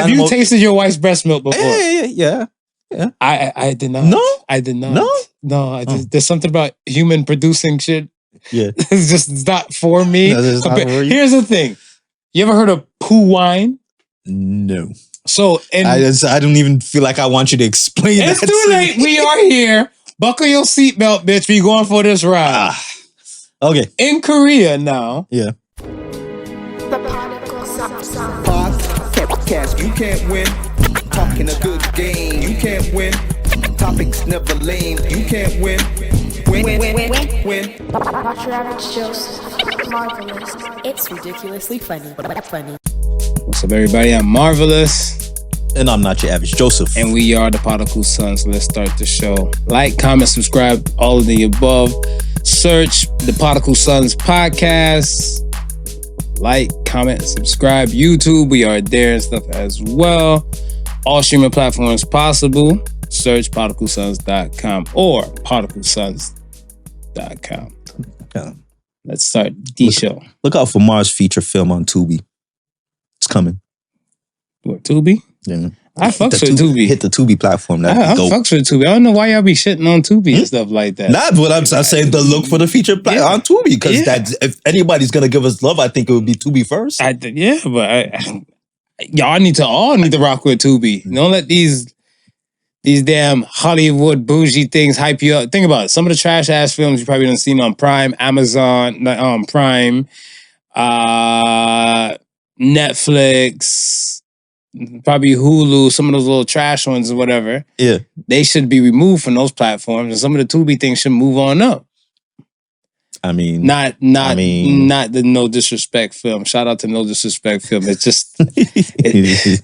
Have you tasted your wife's breast milk before? Yeah. I did not. No? I did not. No? There's something about human producing shit. Yeah. It's not for me. No, it's not for you? Here's the thing. You ever heard of poo wine? No. So I don't even feel like I want you to explain that. It's too late. We are here. Buckle your seatbelt, bitch. We going for this ride. Okay. In Korea now. Yeah. Podcast, you can't win. Talking a good game, you can't win. Topics never lame, you can't win. Win. Watch your average Joseph. Marvelous. It's ridiculously funny. What's up, everybody? I'm Marvelous. And I'm not your average Joseph. And we are the Podical Sons. Let's start the show. Like, comment, subscribe, all of the above. Search the Podical Sons podcast. Like, comment, subscribe. YouTube, we are there and stuff as well. All streaming platforms possible. Search podicalsons.com or podicalsons.com. Yeah. Let's start the show. Look out for Mars feature film on Tubi. It's coming. What, Tubi? Yeah. I fucks with Tubi. Hit the Tubi platform. I fucks with Tubi. I don't know why y'all be shitting on Tubi and stuff like that. Not what I'm saying. To look for the feature on Tubi because if anybody's gonna give us love, I think it would be Tubi first. Y'all need to rock with Tubi. Don't let these damn Hollywood bougie things hype you up. Think about it. Some of the trash ass films you probably done seen on Prime, Amazon, Prime, Netflix, probably Hulu, some of those little trash ones or whatever. Yeah. They should be removed from those platforms, and some of the Tubi things should move on up. I mean, not the No Disrespect film. Shout out to No Disrespect film. It's just it's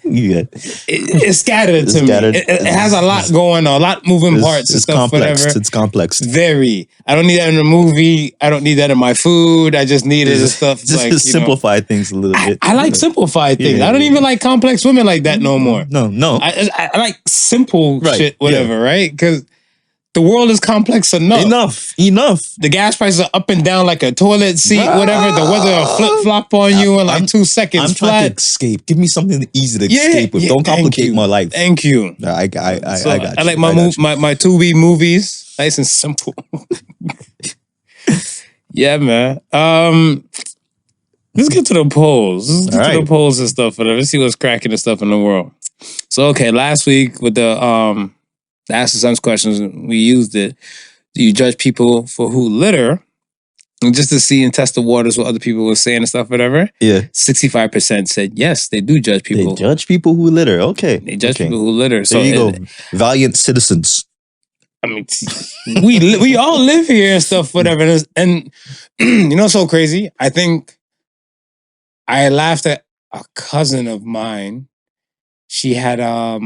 scattered to me. It has a lot going on, a lot moving parts and stuff. Complex. Whatever. It's complex. Very. I don't need that in a movie. I don't need that in my food. I just need it and stuff. Just like, simplify things a little bit. I like simplified things. I don't even like complex women like that no more. No. I like simple shit, whatever, right? Because the world is complex enough. Enough. The gas prices are up and down like a toilet seat, whatever. The weather will flip-flop on you in like 2 seconds. I'm trying to escape. Give me something easy to escape with. Don't complicate my life. Thank you. I got you. I like my Tubi movies. Nice and simple. Yeah, man. Let's get to the polls. Let's get to the polls and stuff. Let's see what's cracking and stuff in the world. So, okay, last week with the Ask the Sons questions, we used it. Do you judge people for who litter? And just to see and test the waters what other people were saying and stuff, whatever. Yeah. 65% said yes, they do judge people. They judge people who litter. Okay. They judge people who litter. So there you go. Valiant citizens. I mean, we all live here and stuff, whatever. And you know, so crazy. I think I laughed at a cousin of mine. She had a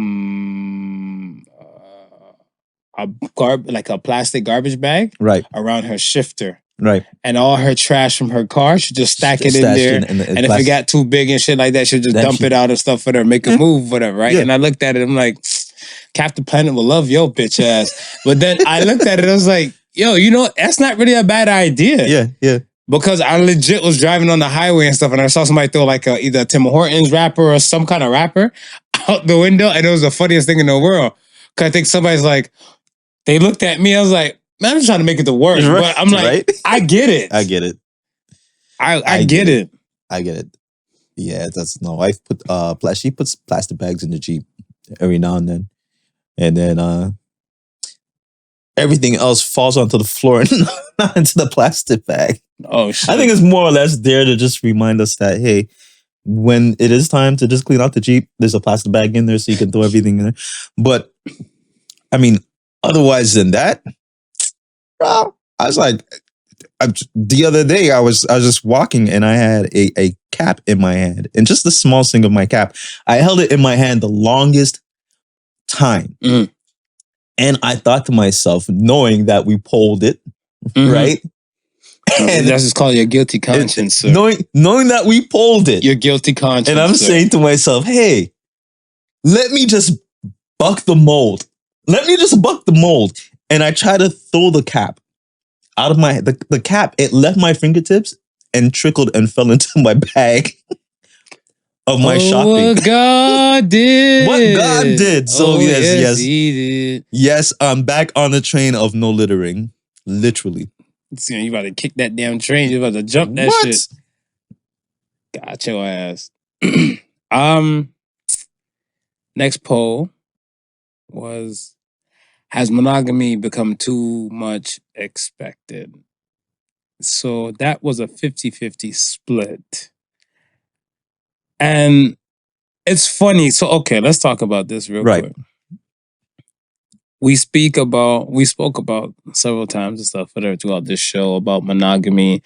plastic garbage bag around her shifter. Right. And all her trash from her car, she just stack it in there. And if it got too big and shit like that, she'll just dump it out and stuff for her, make a move, whatever, right? Yeah. And I looked at it, I'm like, Captain Planet will love your bitch ass. But then I looked at it, I was like, yo, you know, that's not really a bad idea. Yeah. Because I legit was driving on the highway and stuff, and I saw somebody throw like either a Tim Hortons wrapper or some kind of wrapper out the window, and it was the funniest thing in the world. Because I think somebody's like, they looked at me, I was like, man, I'm just trying to make it the worst. But I'm like, I get it. I get it. I get it. I get it. Yeah, that's my wife she puts plastic bags in the Jeep every now and then. And then everything else falls onto the floor and not into the plastic bag. Oh shit. I think it's more or less there to just remind us that, hey, when it is time to just clean out the Jeep, there's a plastic bag in there so you can throw everything in there. But I mean, otherwise than that, bro, I was like, the other day I was just walking and I had a cap in my hand, and just the small thing of my cap, I held it in my hand the longest time. Mm. And I thought to myself, knowing that we polled it, right? And that's just called your guilty conscience, sir. Knowing that we polled it. Your guilty conscience. And I'm saying to myself, hey, let me just buck the mold. And I try to throw the cap out of the cap. It left my fingertips and trickled and fell into my bag. of my shopping. What God did. What God did. So yes, He did. Yes, I'm back on the train of no littering. Literally. So, you about to kick that damn train. You about to jump that shit. Got your ass. Next poll was, has monogamy become too much expected? So that was a 50-50 split. And it's funny. So, okay, let's talk about this real quick. We spoke about several times and stuff throughout this show about monogamy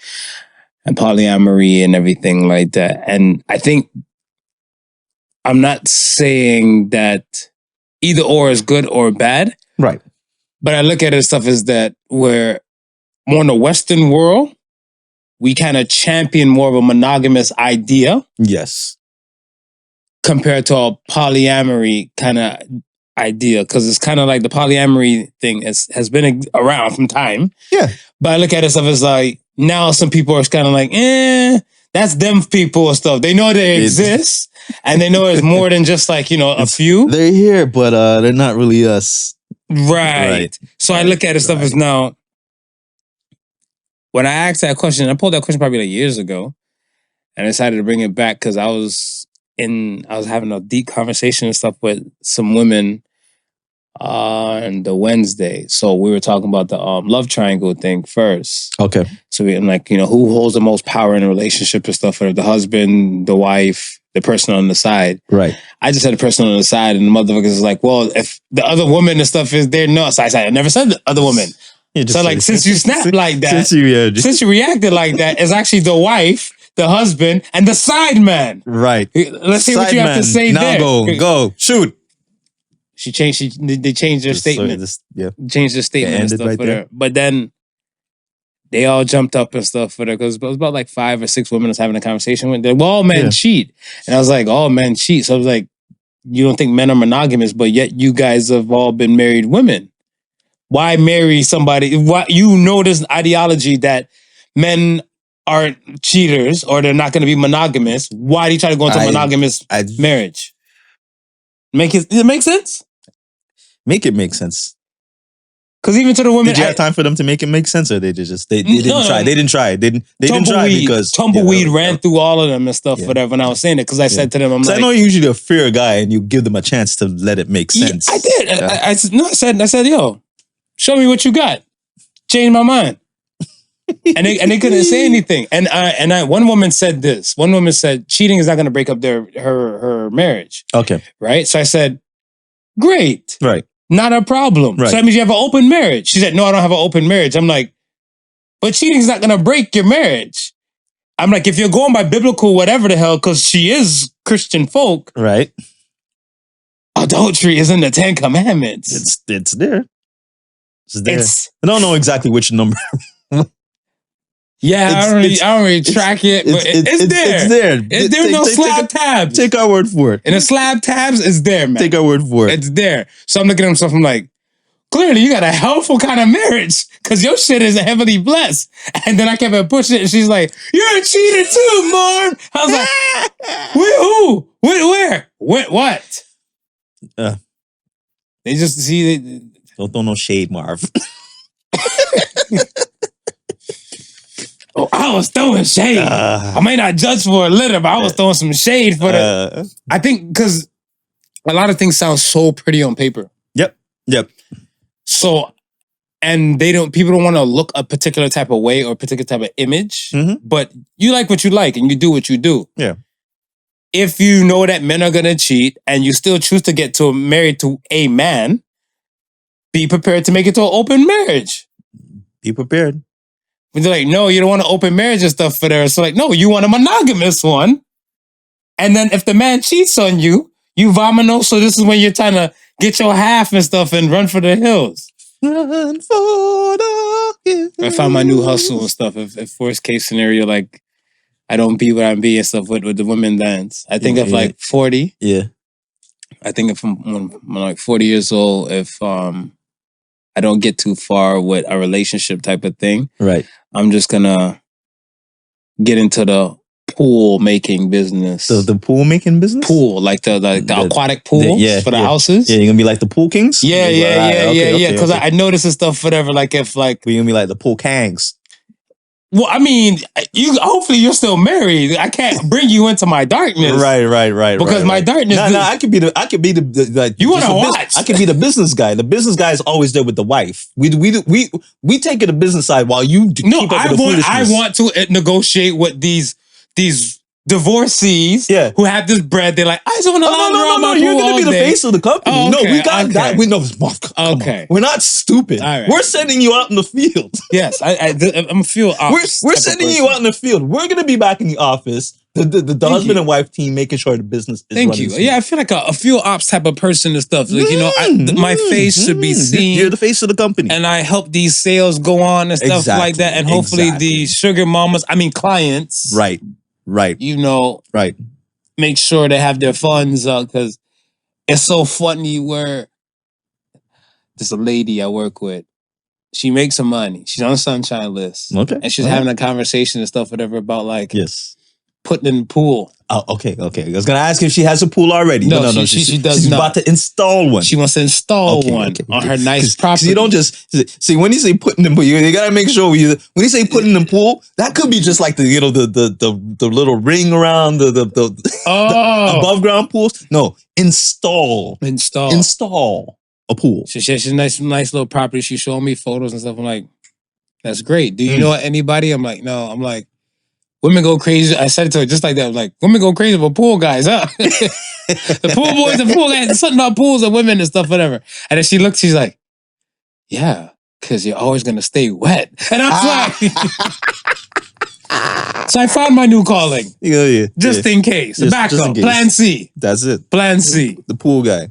and polyamory and everything like that. And I think I'm not saying that either or is good or bad. Right. But I look at it stuff as that where more in the Western world, we kind of champion more of a monogamous idea. Yes. Compared to a polyamory kind of idea, because it's kind of like the polyamory thing has been around from time. Yeah. But I look at it stuff as like, now some people are kind of like, that's them people and stuff. They know they exist, and they know it's more than just like, a few. They're here, but they're not really us. Right. So I look at it stuff as now, when I asked that question, I pulled that question probably like years ago, and I decided to bring it back because I was having a deep conversation and stuff with some women on the Wednesday. So we were talking about the love triangle thing first. Okay. So I'm like, who holds the most power in a relationship and stuff? The husband, the wife, the person on the side. Right. I just said the person on the side, and the motherfuckers is like, well, if the other woman and stuff is there, no. So I said, I never said the other woman. So like, since you snapped like that, since you reacted like that, it's actually the wife, the husband, and the side man. Right. Let's see what you have to say now there. Now go. Shoot. They changed their statement. Changed their statement and stuff for her. But then they all jumped up and stuff for her because it was about like 5 or 6 women I was having a conversation with. They're, well, all men cheat. And I was like, all men cheat. So I was like, you don't think men are monogamous, but yet you guys have all been married women. Why marry somebody? Why, this ideology that men aren't cheaters or they're not going to be monogamous. Why do you try to go into a monogamous marriage? Does it make sense? Make it make sense. Because even to the women, did you have time for them to make it make sense, or they didn't try? They didn't try. They didn't try because Tumbleweed ran through all of them and stuff. Whatever. When I was saying it, because I said to them, I know you're usually a fair guy, and you give them a chance to let it make sense. I did. Yeah. I said, yo, show me what you got. Change my mind. and they couldn't say anything. And one woman said this. One woman said cheating is not going to break up her marriage. Okay. Right. So I said, great. Right. Not a problem. Right. So that means you have an open marriage. She said, no, I don't have an open marriage. I'm like, but cheating is not going to break your marriage. I'm like, if you're going by biblical whatever the hell, because she is Christian folk. Right. Adultery is in the 10 Commandments. It's there. It's there. I don't know exactly which number. Yeah, I don't really track it, but it's there. It's there. There's no slab tabs. Take our word for it. And the slab tabs is there, man. Take our word for it. It's there. So I'm looking at himself, I'm like, clearly you got a helpful kind of marriage because your shit is heavily blessed. And then I kept on pushing it, and she's like, you're a cheater too, Marv. I was like, wait, who? Where? What? They just see... Don't throw no shade, Marv. Oh, I was throwing shade. I may not judge for a litter, but I was throwing some shade for the... I think because a lot of things sound so pretty on paper. Yep. So, and people don't want to look a particular type of way or a particular type of image, but you like what you like and you do what you do. Yeah. If you know that men are going to cheat and you still choose to get married to a man, be prepared to make it to an open marriage. Be prepared. They're like, no, you don't want an open marriage and stuff for there. So like, no, you want a monogamous one. And then if the man cheats on you, you vomino. So this is when you're trying to get your half and stuff and run for the hills. Run for the hills. I found my new hustle and stuff. If worst case scenario, like I don't be what I'm being and stuff with the women dance. I think like 40. Yeah. I think if I'm like 40 years old, if I don't get too far with a relationship type of thing. Right. I'm just gonna get into the pool making business. The pool making business? Pool, like the aquatic pools for the houses. Yeah, you're gonna be like the pool kings? Yeah. Because I noticed this stuff, whatever. Like if like we're gonna be like the pool kangs. Well, I mean, hopefully you're still married. I can't bring you into my darkness. Right. Because my darkness. No, I could be the you want to watch? I could be the business guy. The business guy is always there with the wife. We take it the business side while you keep up with the foolishness. I want to negotiate with these divorcees who have this bread. They're like, I just want to around my pool. You're going to be the face of the company. Oh, okay, no, we got that. We know. Okay. We're not stupid. Right. We're sending you out in the field. Yes, I'm feel. We're sending you out in the field. We're going to be back in the office. The husband and wife team making sure the business is running. Thank you. Yeah, I feel like a field ops type of person and stuff. Like, my face should be seen. You're the face of the company. And I help these sales go on and stuff like that. And hopefully the sugar mamas, clients. Right. Right. Make sure they have their funds because it's so funny where there's a lady I work with. She makes some money. She's on the sunshine list. Okay. And she's having a conversation and stuff, whatever, about like putting in the pool. Oh, okay. I was gonna ask if she has a pool already. No, she does she's not. about to install one. She wants to install one on her nice property. You don't just see when you say putting in the pool. You gotta make sure when you say putting in the pool, that could be just like the the little ring around the above ground pools. No, install a pool. She has a nice little property. She's showing me photos and stuff. I'm like, that's great. Do you know anybody? I'm like, no. I'm like, women go crazy. I said it to her just like that. I'm like, women go crazy for pool guys, huh? The pool boys, the pool guys, something about pools and women and stuff, whatever. And then she looks, she's like, yeah, because you're always going to stay wet. And I was like, so I found my new calling. Just in case. Backup. Plan C. That's it. Plan C. The pool guy.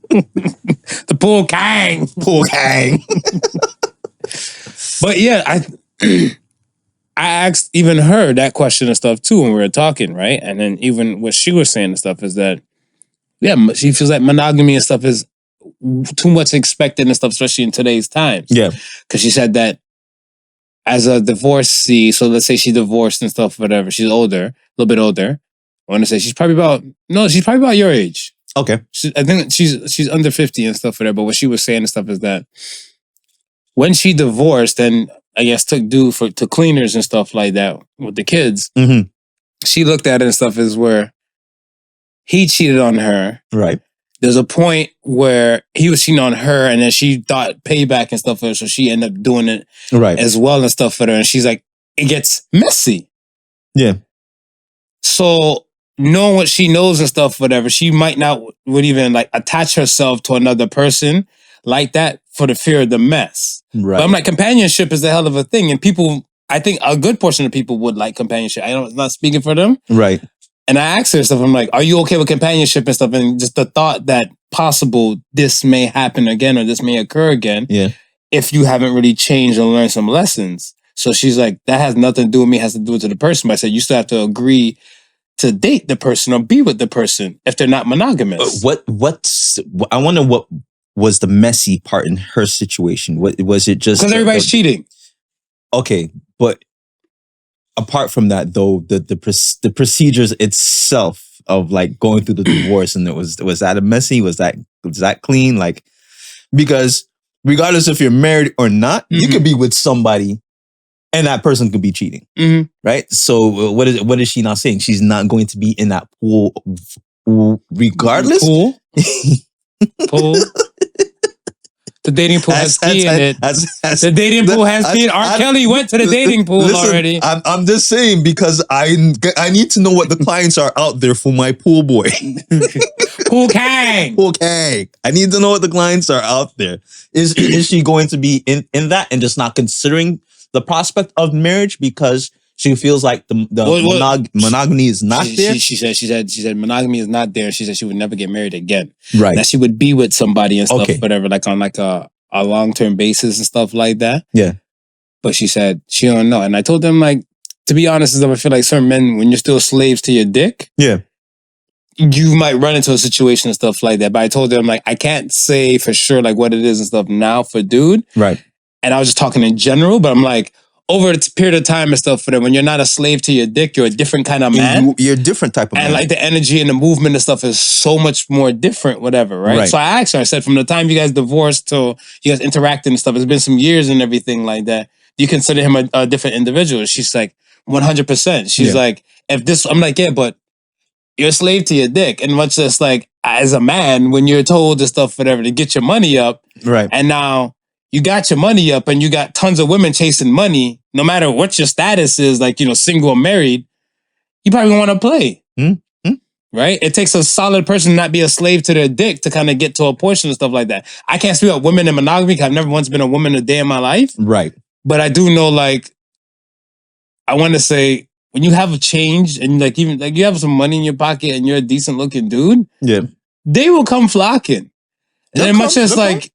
The pool kang. But yeah, I asked even her that question and stuff too when we were talking, right? And then even what she was saying and stuff is that, she feels like monogamy and stuff is too much expected and stuff, especially in today's times. Yeah. Because she said that as a divorcee, so let's say she divorced and stuff, whatever, she's older, a little bit older. I want to say she's probably about your age. Okay. I think she's under 50 and stuff, whatever. But what she was saying and stuff is that when she divorced and I guess took due to cleaners and stuff like that with the kids, she looked at it and stuff as where he cheated on her. Right. There's a point where he was cheating on her and then she thought payback and stuff for her, so she ended up doing it as well and stuff for her. And she's like, it gets messy. Yeah. So knowing what she knows and stuff, whatever, she might not would even like attach herself to another person like that for the fear of the mess. Right. But I'm like, companionship is a hell of a thing. And people, I think a good portion of people would like companionship. I'm not speaking for them. Right. And I asked her stuff, I'm like, are you okay with companionship and stuff? And just the thought that possible this may happen again or this may occur again if you haven't really changed and learned some lessons. So she's like, that has nothing to do with me, it has to do with the person. But I said, you still have to agree to date the person or be with the person if they're not monogamous. I wonder what was the messy part in her situation? What was it? Just because everybody's cheating. Okay, but apart from that, though, the procedures itself of like going through the divorce, and was that a messy? Was that clean? Like, because regardless if you're married or not, you could be with somebody, and that person could be cheating, right? So what is she not saying? She's not going to be in that pool regardless. Pool. The dating pool has pee in it. The dating pool has pee. R. Kelly went to the dating pool already. I'm just saying because I need to know what the clients are out there for my pool boy. Pool Kang. Pool Kang. I need to know what the clients are out there. Is she going to be in that and just not considering the prospect of marriage because she feels like the monogamy is not there? She said monogamy is not there. She said she would never get married again. Right. That she would be with somebody and stuff, whatever, like on like a long-term basis and stuff like that. Yeah. But she said she don't know. And I told them, like, to be honest, I feel like certain men, when you're still slaves to your dick, you might run into a situation and stuff like that. But I told them, like, I can't say for sure like what it is and stuff now for dude. Right. And I was just talking in general, but I'm like, over the period of time and stuff for them, when you're not a slave to your dick, you're a different kind of man. You're a different type of man. And like the energy and the movement and stuff is so much more different, whatever, right? So I asked her, I said, from the time you guys divorced till you guys interacted and stuff, it's been some years and everything like that. Do you consider him a different individual? She's like, 100%. She's like, if this, I'm like, yeah, but you're a slave to your dick. And much just like, as a man, when you're told this stuff, whatever, to get your money up. Right. And now you got your money up and you got tons of women chasing money, no matter what your status is, like, you know, single or married, you probably want to play. Right? It takes a solid person to not be a slave to their dick to kind of get to a portion and stuff like that. I can't speak about women in monogamy because I've never once been a woman a day in my life. Right. But I do know, like, I want to say, when you have a change and like even like you have some money in your pocket and you're a decent looking dude, they will come flocking. And then much as like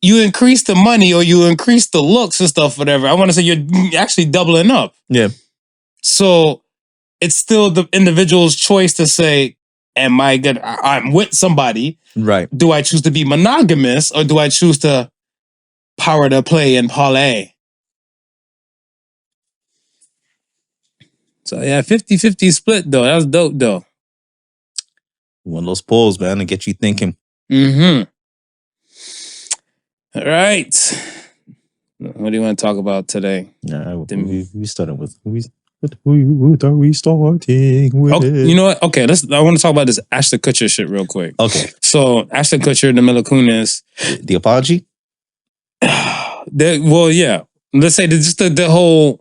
you increase the money or you increase the looks and stuff, whatever, I want to say you're actually doubling up. Yeah. So it's still the individual's choice to say, am I good? I'm with somebody. Right. Do I choose to be monogamous or do I choose to power to play and parlay? So yeah, 50-50 split though. That was dope though. One of those polls, man, to get you thinking. All right. What do you want to talk about today? We started with who are we starting with? Oh, you know what? Okay, I want to talk about this Ashton Kutcher shit real quick. Okay. So Ashton Kutcher, the Mila Kunis. The apology? Well, yeah. Let's say just the whole.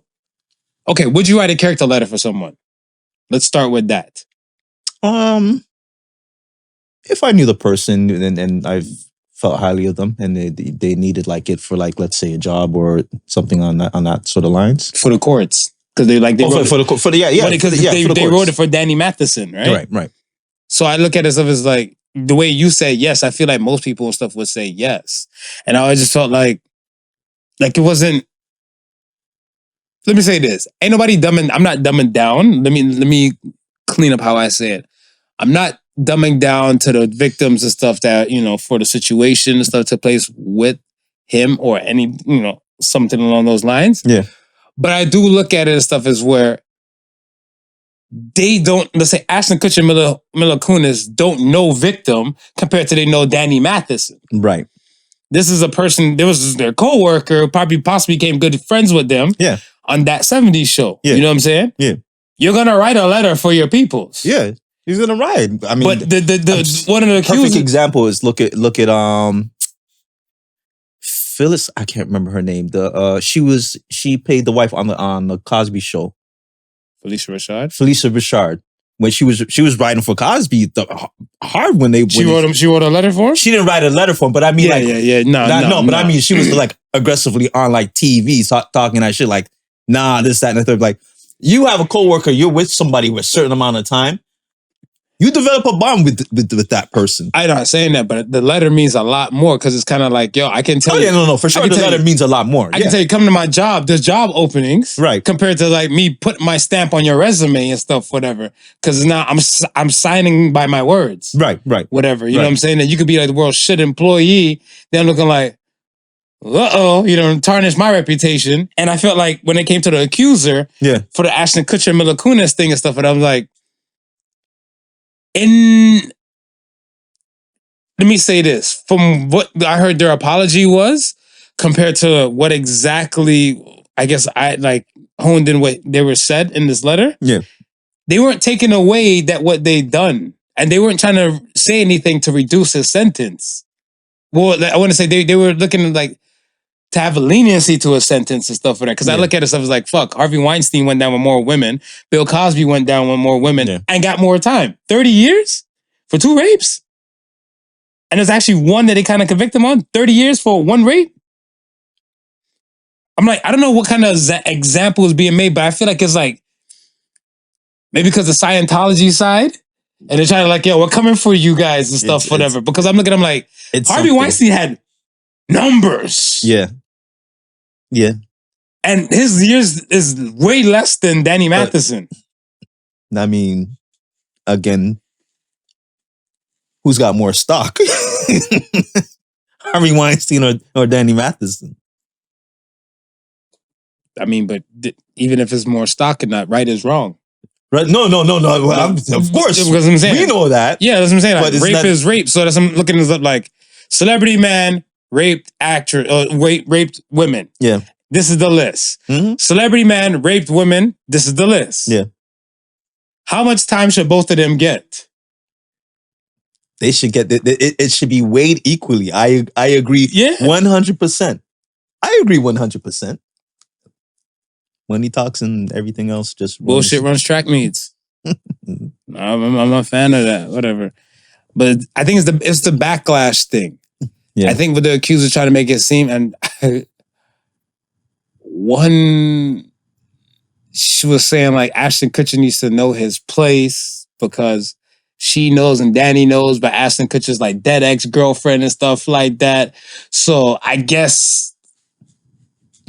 Okay, would you write a character letter for someone? Let's start with that. If I knew the person and I've felt highly of them and they needed like it for like, let's say a job or something on that sort of lines. For the courts. Because they wrote they wrote it for Danny Matheson, right? Right. So I look at it as like the way you say yes, I feel like most people and stuff would say yes. And I just felt like it wasn't. Let me say this. Ain't nobody I'm not dumbing down. Let me clean up how I say it. I'm not dumbing down to the victims and stuff that, you know, for the situation and stuff took place with him or any, you know, something along those lines. Yeah. But I do look at it as stuff as where they don't, let's say Ashton Kutcher and Mila Kunis don't know victim compared to they know Danny Matheson. Right. This is a person, there was their co-worker, possibly became good friends with them. Yeah. On that 70s show. Yeah. You know what I'm saying? Yeah. You're going to write a letter for your peoples. Yeah. He's going to write. I mean, but one of the perfect example is look at Phyllis, I can't remember her name. She played the wife on the Cosby show. Felicia Rashad. When she was writing for Cosby, hard when she wrote a letter for him? She didn't write a letter for him, but I mean No, I mean she was like aggressively on like TV talking that shit like, nah, this, that, and the third. Like, you have a coworker, you're with somebody with a certain amount of time. You develop a bond with that person. I'm not saying that, but the letter means a lot more because it's kind of like, yo, I can tell you. No, for sure the letter means a lot more. I can tell you, come to my job, there's job openings. Right. Compared to like me putting my stamp on your resume and stuff, whatever. Because now I'm signing by my words. Right. Whatever. You know what I'm saying? That you could be like the world's shit employee. Then looking like, you know, tarnish my reputation. And I felt like when it came to the accuser, for the Ashton Kutcher Mila Kunis thing and stuff, and I was like, let me say this. From what I heard their apology was, compared to what exactly, I guess I like honed in what they were said in this letter. Yeah. They weren't taking away that what they done. And they weren't trying to say anything to reduce his sentence. Well, I want to say they were looking like to have a leniency to a sentence and stuff for that. Because I look at it stuff as like, fuck, Harvey Weinstein went down with more women. Bill Cosby went down with more women and got more time. 30 years for 2 rapes? And there's actually one that they kind of convict him on. 30 years for 1 rape? I'm like, I don't know what kind of example is being made, but I feel like it's like, maybe because the Scientology side, and they're trying to like, yo, we're coming for you guys and stuff, whatever. Because I'm looking at them like, Harvey Weinstein had numbers. Yeah. And his years is way less than Danny Matheson. I mean, again, who's got more stock? Harvey Weinstein or Danny Matheson? I mean, but even if it's more stock in that, right is wrong. Right? No. Well, of course, because I'm saying, we know that. Yeah, that's what I'm saying. Like, rape not... is rape. So that's I'm looking this up. Like, celebrity man raped actor, raped women. Yeah, this is the list. Mm-hmm. Celebrity man raped women. This is the list. Yeah. How much time should both of them get? They should get it should be weighed equally. I agree. Yeah, 100%. I agree 100%. Money talks and everything else just bullshit runs track meets. I'm a fan of that. Whatever, but I think it's the backlash thing. Yeah. I think what the accusers trying to make it seem, and she was saying like Ashton Kutcher needs to know his place because she knows and Danny knows, but Ashton Kutcher's like dead ex-girlfriend and stuff like that. So I guess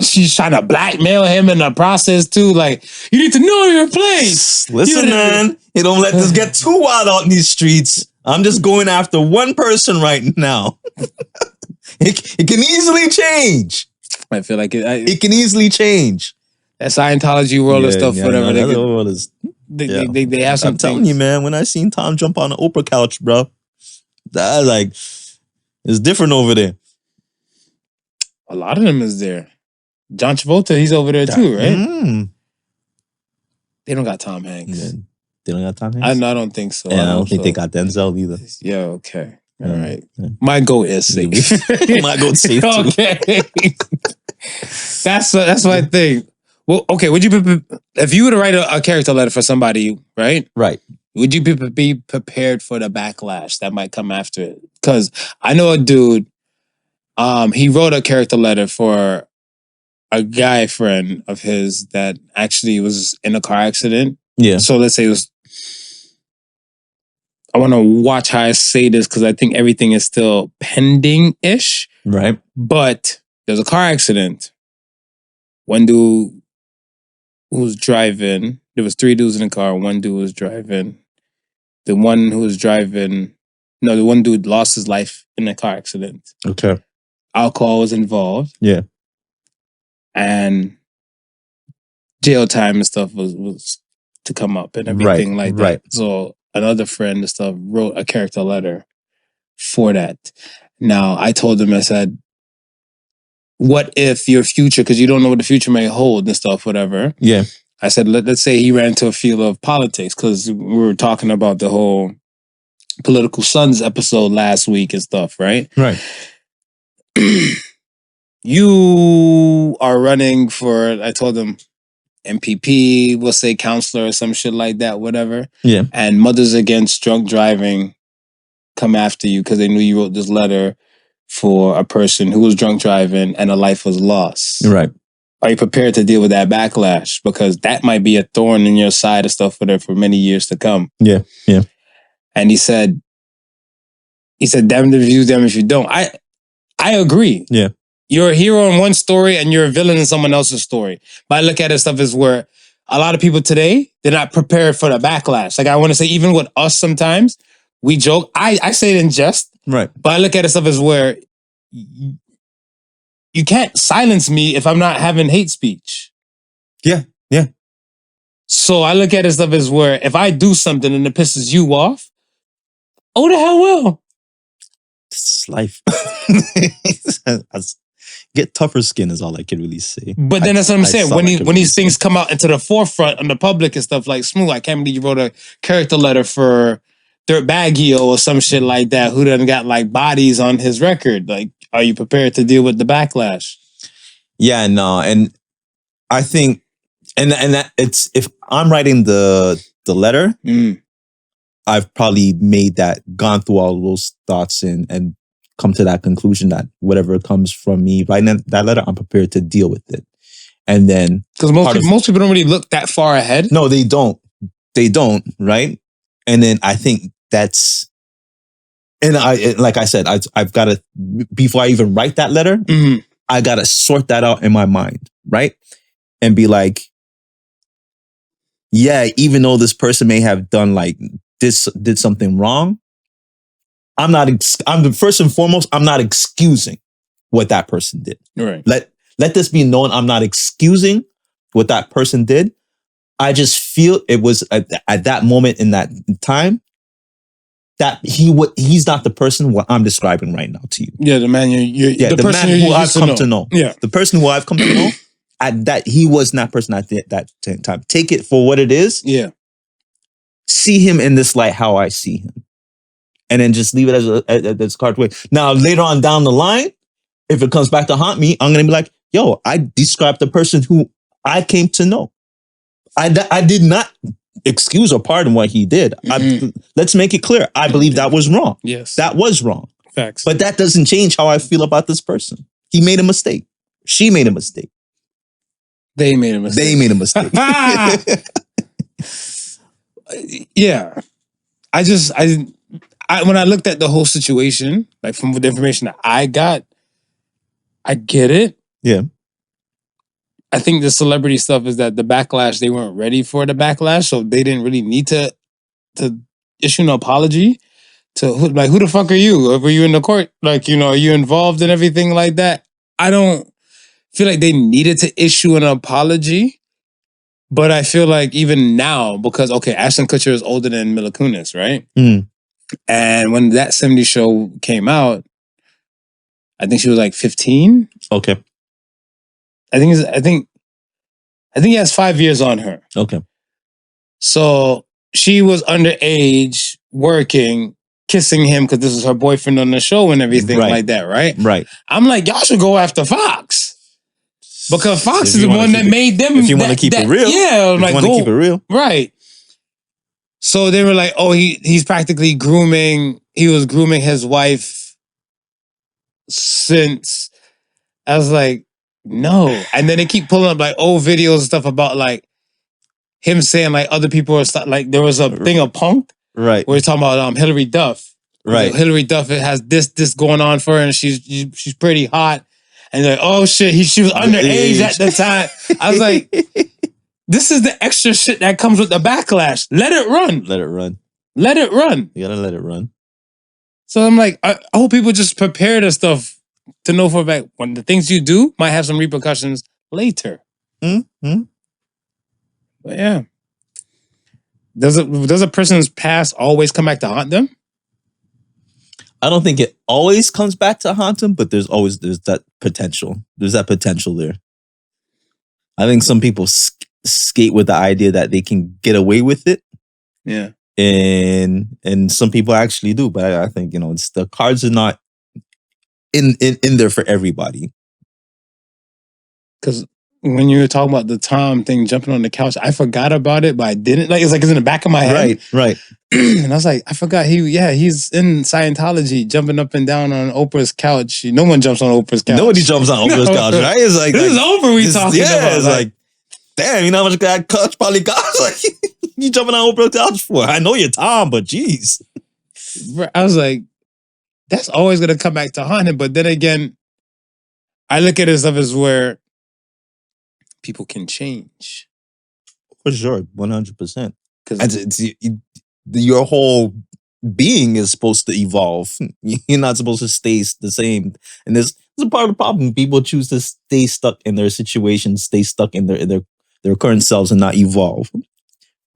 she's trying to blackmail him in the process too. Like, you need to know your place. Listen, man, you don't let this get too wild out in these streets. I'm just going after one person right now. It can easily change. I feel like it can easily change. That Scientology world and stuff, whatever. That world is, they have some. I'm telling you, man. When I seen Tom jump on the Oprah couch, bro, that like it's different over there. A lot of them is there. John Travolta, he's over there too, right? Mm. They don't got Tom Hanks. Yeah. They don't got Tom Hanks? I don't think so. Yeah, I don't think they got Denzel either. Yeah, okay. All right. Yeah. My goal is safe. My goal is safe too. Okay. That's what I think. Well, okay, would you if you were to write a character letter for somebody, right? Right. Would you be prepared for the backlash that might come after it? Because I know a dude, he wrote a character letter for a guy friend of his that actually was in a car accident. Yeah. So let's say it was, I want to watch how I say this because I think everything is still pending-ish. Right. But there's a car accident. One dude who was driving, there was 3 dudes in the car. One dude was driving. The one dude lost his life in a car accident. Okay. Alcohol was involved. Yeah. And jail time and stuff was to come up and everything like that. Right. So another friend and stuff wrote a character letter for that. Now, I told him, I said, what if your future, because you don't know what the future may hold and stuff, whatever. Yeah. I said, let's say he ran into a field of politics, because we were talking about the whole Political Sons episode last week and stuff, right? Right. You are running for, I told him, MPP, we'll say counselor or some shit like that, whatever. Yeah. And Mothers Against Drunk Driving come after you because they knew you wrote this letter for a person who was drunk driving and a life was lost. Right. Are you prepared to deal with that backlash? Because that might be a thorn in your side and stuff for many years to come. Yeah. Yeah. And he said, damn if you, damn if you don't. I agree. Yeah. You're a hero in one story and you're a villain in someone else's story. But I look at it stuff as where a lot of people today, they're not prepared for the backlash. Like I want to say, even with us sometimes, we joke. I say it in jest. Right. But I look at it stuff as where you can't silence me if I'm not having hate speech. Yeah. Yeah. So I look at it stuff as where if I do something and it pisses you off, oh the hell will. It's life. Get tougher skin is all I can really say. But then that's what I'm saying. When these things come out into the forefront on the public and stuff like Smooth, I can't believe you wrote a character letter for Dirt Baggio or some shit like that who done got like bodies on his record. Like, are you prepared to deal with the backlash? Yeah, no. And I think and that it's if I'm writing the letter, I've probably gone through all those thoughts and come to that conclusion that whatever comes from me writing that letter, I'm prepared to deal with it. And then because most people don't really look that far ahead. No, they don't. They don't, right? And then I think that's, and like I said, I've got to, before I even write that letter, I got to sort that out in my mind, right? And be like, yeah, even though this person may have done like this, did something wrong, I'm first and foremost, I'm not excusing what that person did. Right. Let this be known. I'm not excusing, what that person did. I just feel it was at that moment in that time that he's not the person what I'm describing right now to you. Yeah, the man the person man who I've come to know. Yeah, the person who I've come to know. At that, he was not person at that time. Take it for what it is. Yeah. See him in this light, how I see him, and then just leave it as card way. Now later on down the line, if it comes back to haunt me, I'm gonna be like, yo, I described the person who I came to know. I did not excuse or pardon what he did. Let's make it clear. I believe that was wrong. Yes, that was wrong. Facts. But that doesn't change how I feel about this person. He made a mistake. She made a mistake. They made a mistake. They made a mistake. Yeah. I when I looked at the whole situation, like from the information that I got, I get it. Yeah. I think the celebrity stuff is that the backlash, they weren't ready for the backlash, so they didn't really need to issue an apology to who the fuck are you? Were you in the court? Like, are you involved in everything like that? I don't feel like they needed to issue an apology, but I feel like even now, because, Ashton Kutcher is older than Mila Kunis, right? Mm. And when that 70s show came out, I think she was like 15. Okay. I think he has 5 years on her. Okay. So she was underage, working, kissing him because this is her boyfriend on the show and everything like that, right? Right. I'm like, y'all should go after Fox. Because Fox is the one that made them. If you want to keep it real. Yeah. If you want to keep it real. Right. So they were like, oh, he's practically grooming. He was grooming his wife since. I was like, no. And then they keep pulling up like old videos and stuff about like him saying like other people are like there was a thing of Punk. Right. Where he's talking about Hillary Duff. Right. Hillary Duff has this going on for her and she's pretty hot. And like, oh shit, she was underage at the time. I was like, this is the extra shit that comes with the backlash. Let it run. Let it run. Let it run. You gotta let it run. So I'm like, I hope people just prepare the stuff to know for a fact when the things you do might have some repercussions later. Mm-hmm. But yeah. Does a person's past always come back to haunt them? I don't think it always comes back to haunt them, but there's that potential. There's that potential there. I think some people skate with the idea that they can get away with it. Yeah. And some people actually do, but I think, it's the cards are not in there for everybody. Because when you were talking about the Tom thing jumping on the couch, I forgot about it, but I didn't. Like it's in the back of my head. Right. And I was like, I forgot he's in Scientology jumping up and down on Oprah's couch. No one jumps on Oprah's couch. Nobody jumps on Oprah's couch, right? It's like this is Oprah talking about. Yeah, it's like, damn, you know how much that couch probably costs? Like, you jumping on Oprah's couch for? I know you're Tom, but geez. I was like, that's always gonna come back to haunt him. But then again, I look at it stuff as where people can change. For sure, 100%. Because your whole being is supposed to evolve. You're not supposed to stay the same. And this is a part of the problem. People choose to stay stuck in their situation, stay stuck in their current selves and not evolve.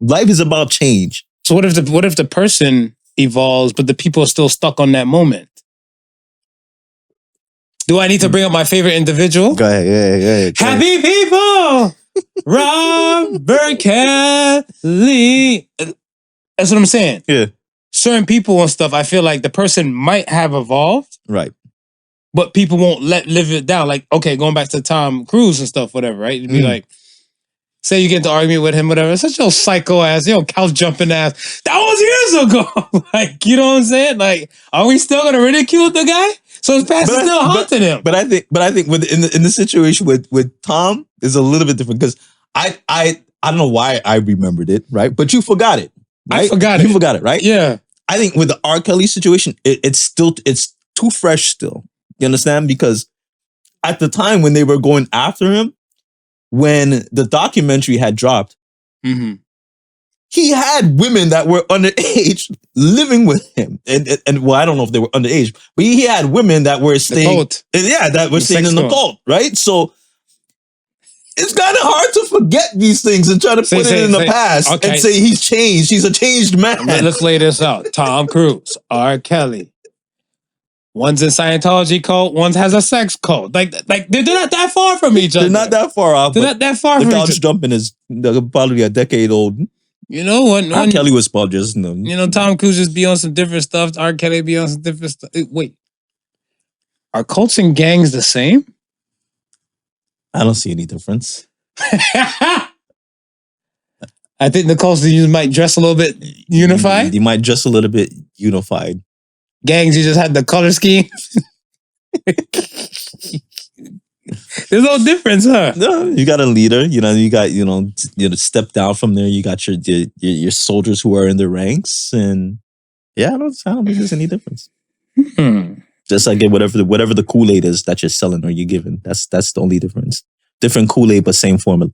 Life is about change. So what if the person evolves, but the people are still stuck on that moment? Do I need to bring up my favorite individual? Go ahead. Yeah. Happy people! Robert Kelly. That's what I'm saying. Yeah. Certain people and stuff, I feel like the person might have evolved. Right. But people won't live it down. Like, okay, going back to Tom Cruise and stuff, whatever, right? It'd be like, say you get into argument with him, whatever. Such a psycho ass, couch jumping ass. That was years ago. Like, you know what I'm saying? Like, are we still gonna ridicule the guy? So his past is still haunting him. But I think in the situation with Tom is a little bit different because I don't know why I remembered it, right? But you forgot it. Right? I forgot it. You forgot it, right? Yeah. I think with the R. Kelly situation, it's too fresh still. You understand? Because at the time when they were going after him, when the documentary had dropped, he had women that were underage living with him. And well, I don't know if they were underage, but he had women that were staying. That were staying in the cult, right? So it's kind of hard to forget these things and try to put it in the past and say he's changed. He's a changed man. Let's lay this out. Tom Cruise, R. Kelly. One's in Scientology cult, one has a sex cult. Like they're not that far from each other. They're not that far off. They're not that far from each other. The couch jumping is probably a decade old. You know what? R. Kelly was probably just Tom Cruise just be on some different stuff. R. Kelly be on some different stuff. Wait, are cults and gangs the same? I don't see any difference. I think the cults you might dress a little bit unified. You might dress a little bit unified. Gangs, you just had the color scheme. There's no difference, huh? No, you got a leader. You got step down from there. You got your soldiers who are in the ranks, and I don't think there's any difference. Just like whatever the Kool-Aid is that you're selling or you're giving. That's the only difference. Different Kool-Aid, but same formula.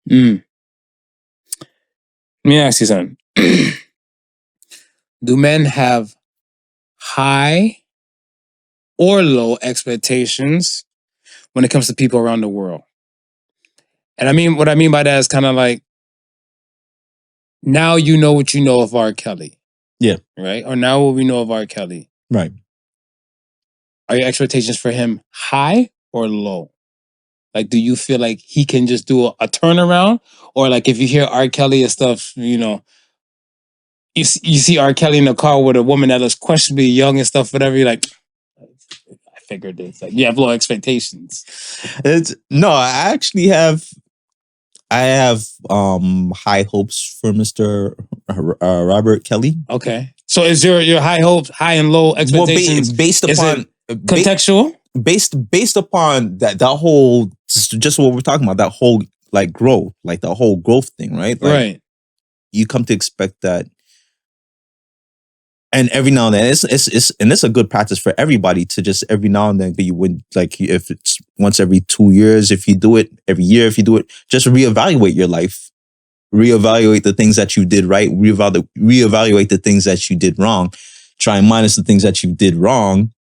Let me ask you something. Do men have high or low expectations when it comes to people around the world? And what I mean by that is kind of like, now you know what you know of R. Kelly. Yeah. Right? Or now what we know of R. Kelly. Right. Are your expectations for him high or low? Like, do you feel like he can just do a turnaround? Or like if you hear R. Kelly and stuff, you see R. Kelly in the car with a woman that looks questionably young and stuff, whatever, you're like, I figured this. Like, you have low expectations. I actually have high hopes for Mr. Robert Kelly. Okay. So is your high hopes, high and low expectations based upon contextual? Based upon that whole, just what we're talking about, that whole like growth, like the whole growth thing, right? Like, right. You come to expect that. And every now and then, it's a good practice for everybody to just every now and then, you would like if it's once every 2 years, if you do it every year, if you do it, just reevaluate your life, reevaluate the things that you did right, reevaluate the things that you did wrong, try and minus the things that you did wrong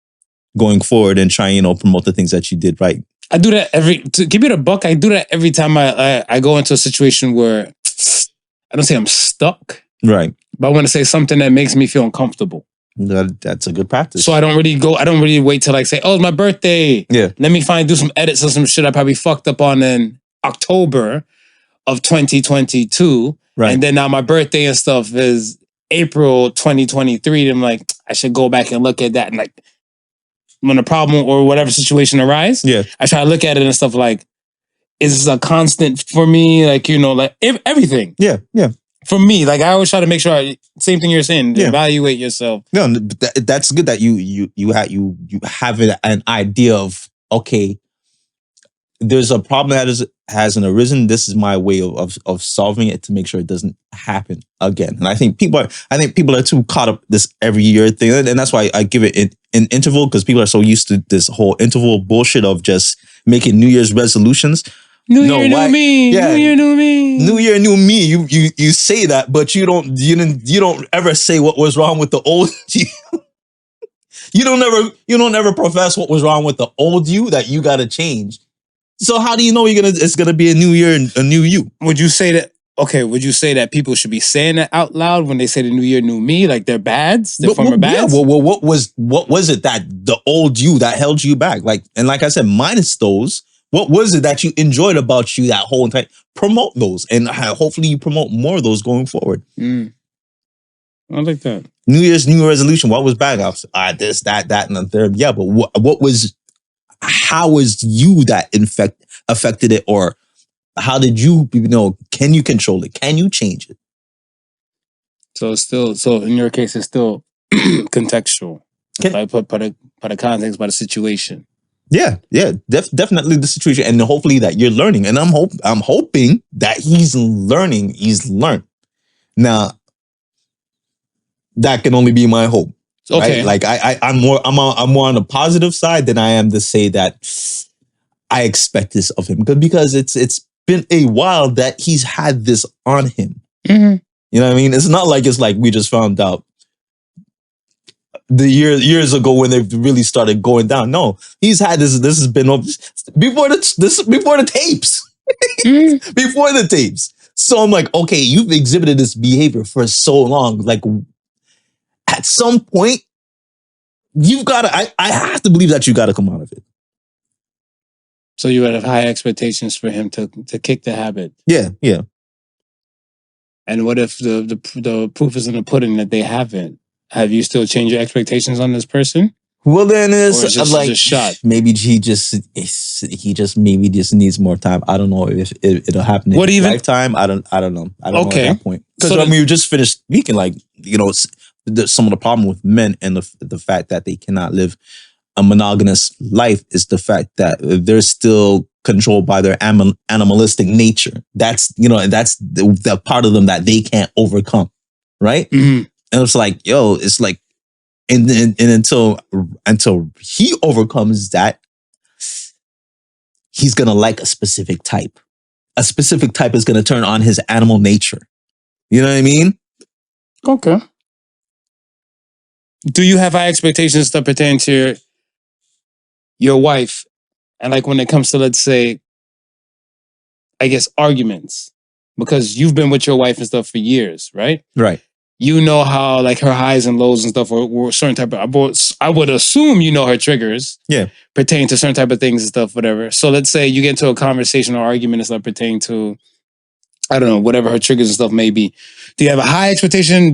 going forward, and try promote the things that you did right. I do that to give you the buck. I do that every time I go into a situation where I don't say I'm stuck, right? But I want to say something that makes me feel uncomfortable. That's a good practice. So I don't really wait till like say, oh, it's my birthday. Yeah. Let me do some edits of some shit I probably fucked up on in October of 2022. Right. And then now my birthday and stuff is April 2023. And I'm like, I should go back and look at that. And like, when a problem or whatever situation arises, I try to look at it and stuff like, is this a constant for me? Like, like everything. Yeah. For me, like I always try to make sure, same thing you're saying, evaluate yourself. No, that's good that you have an idea of, okay, there's a problem that hasn't arisen. This is my way of solving it to make sure it doesn't happen again. And I think people are too caught up this every year thing, and that's why I give it an interval, because people are so used to this whole interval bullshit of just making New Year's resolutions. New year, new me. Yeah. New year, new me. New year, new me. You say that, but you don't ever say what was wrong with the old you. You don't ever profess what was wrong with the old you that you got to change. So how do you know it's gonna be a new year and a new you? Would you say that people should be saying that out loud when they say the new year, new me, like they're bads, they're former bads? Yeah. Well, what was it that the old you that held you back? Like I said, minus those. What was it that you enjoyed about you that whole entire? Promote those, and hopefully you promote more of those going forward. I like that. New Year's New resolution. What was bad? This, that, and the third. Yeah, but what was? How was you that affected it, or how did you? Can you control it? Can you change it? So in your case, it's still contextual. Like put a context by the situation. Yeah, definitely the situation, and hopefully that you're learning. And I'm hoping that he's learning. He's learned. Now, that can only be my hope. Okay, right? Like I'm more on the positive side than I am to say that I expect this of him, because it's been a while that he's had this on him. Mm-hmm. You know what I mean? It's not like we just found out the years ago when they really started going down. No, he's had this. This has been before the tapes. Before the tapes. So I'm like, okay, you've exhibited this behavior for so long. Like, at some point, you've got to. I have to believe that you got to come out of it. So you would have high expectations for him to kick the habit. Yeah. And what if the proof is in the pudding that they haven't? Have you still changed your expectations on this person? Well, then it's just, like just shot. Maybe he just needs more time. I don't know if it'll happen in his lifetime. I don't know. I don't know at that point. Because we just finished speaking, like, some of the problem with men and the fact that they cannot live a monogamous life is the fact that they're still controlled by their animalistic nature. That's that's the part of them that they can't overcome, right? Mm-hmm. And it's like, it's like. And until he overcomes that, he's gonna like a specific type. A specific type is gonna turn on his animal nature. You know what I mean? Okay. Do you have high expectations that pertain to your wife? And like when it comes to, let's say, I guess, arguments, because you've been with your wife and stuff for years, right? Right. You know how like her highs and lows and stuff were certain type of, I would assume her triggers pertain to certain type of things and stuff, whatever. So let's say you get into a conversation or argument and stuff pertaining to, I don't know, whatever her triggers and stuff may be. Do you have a high expectation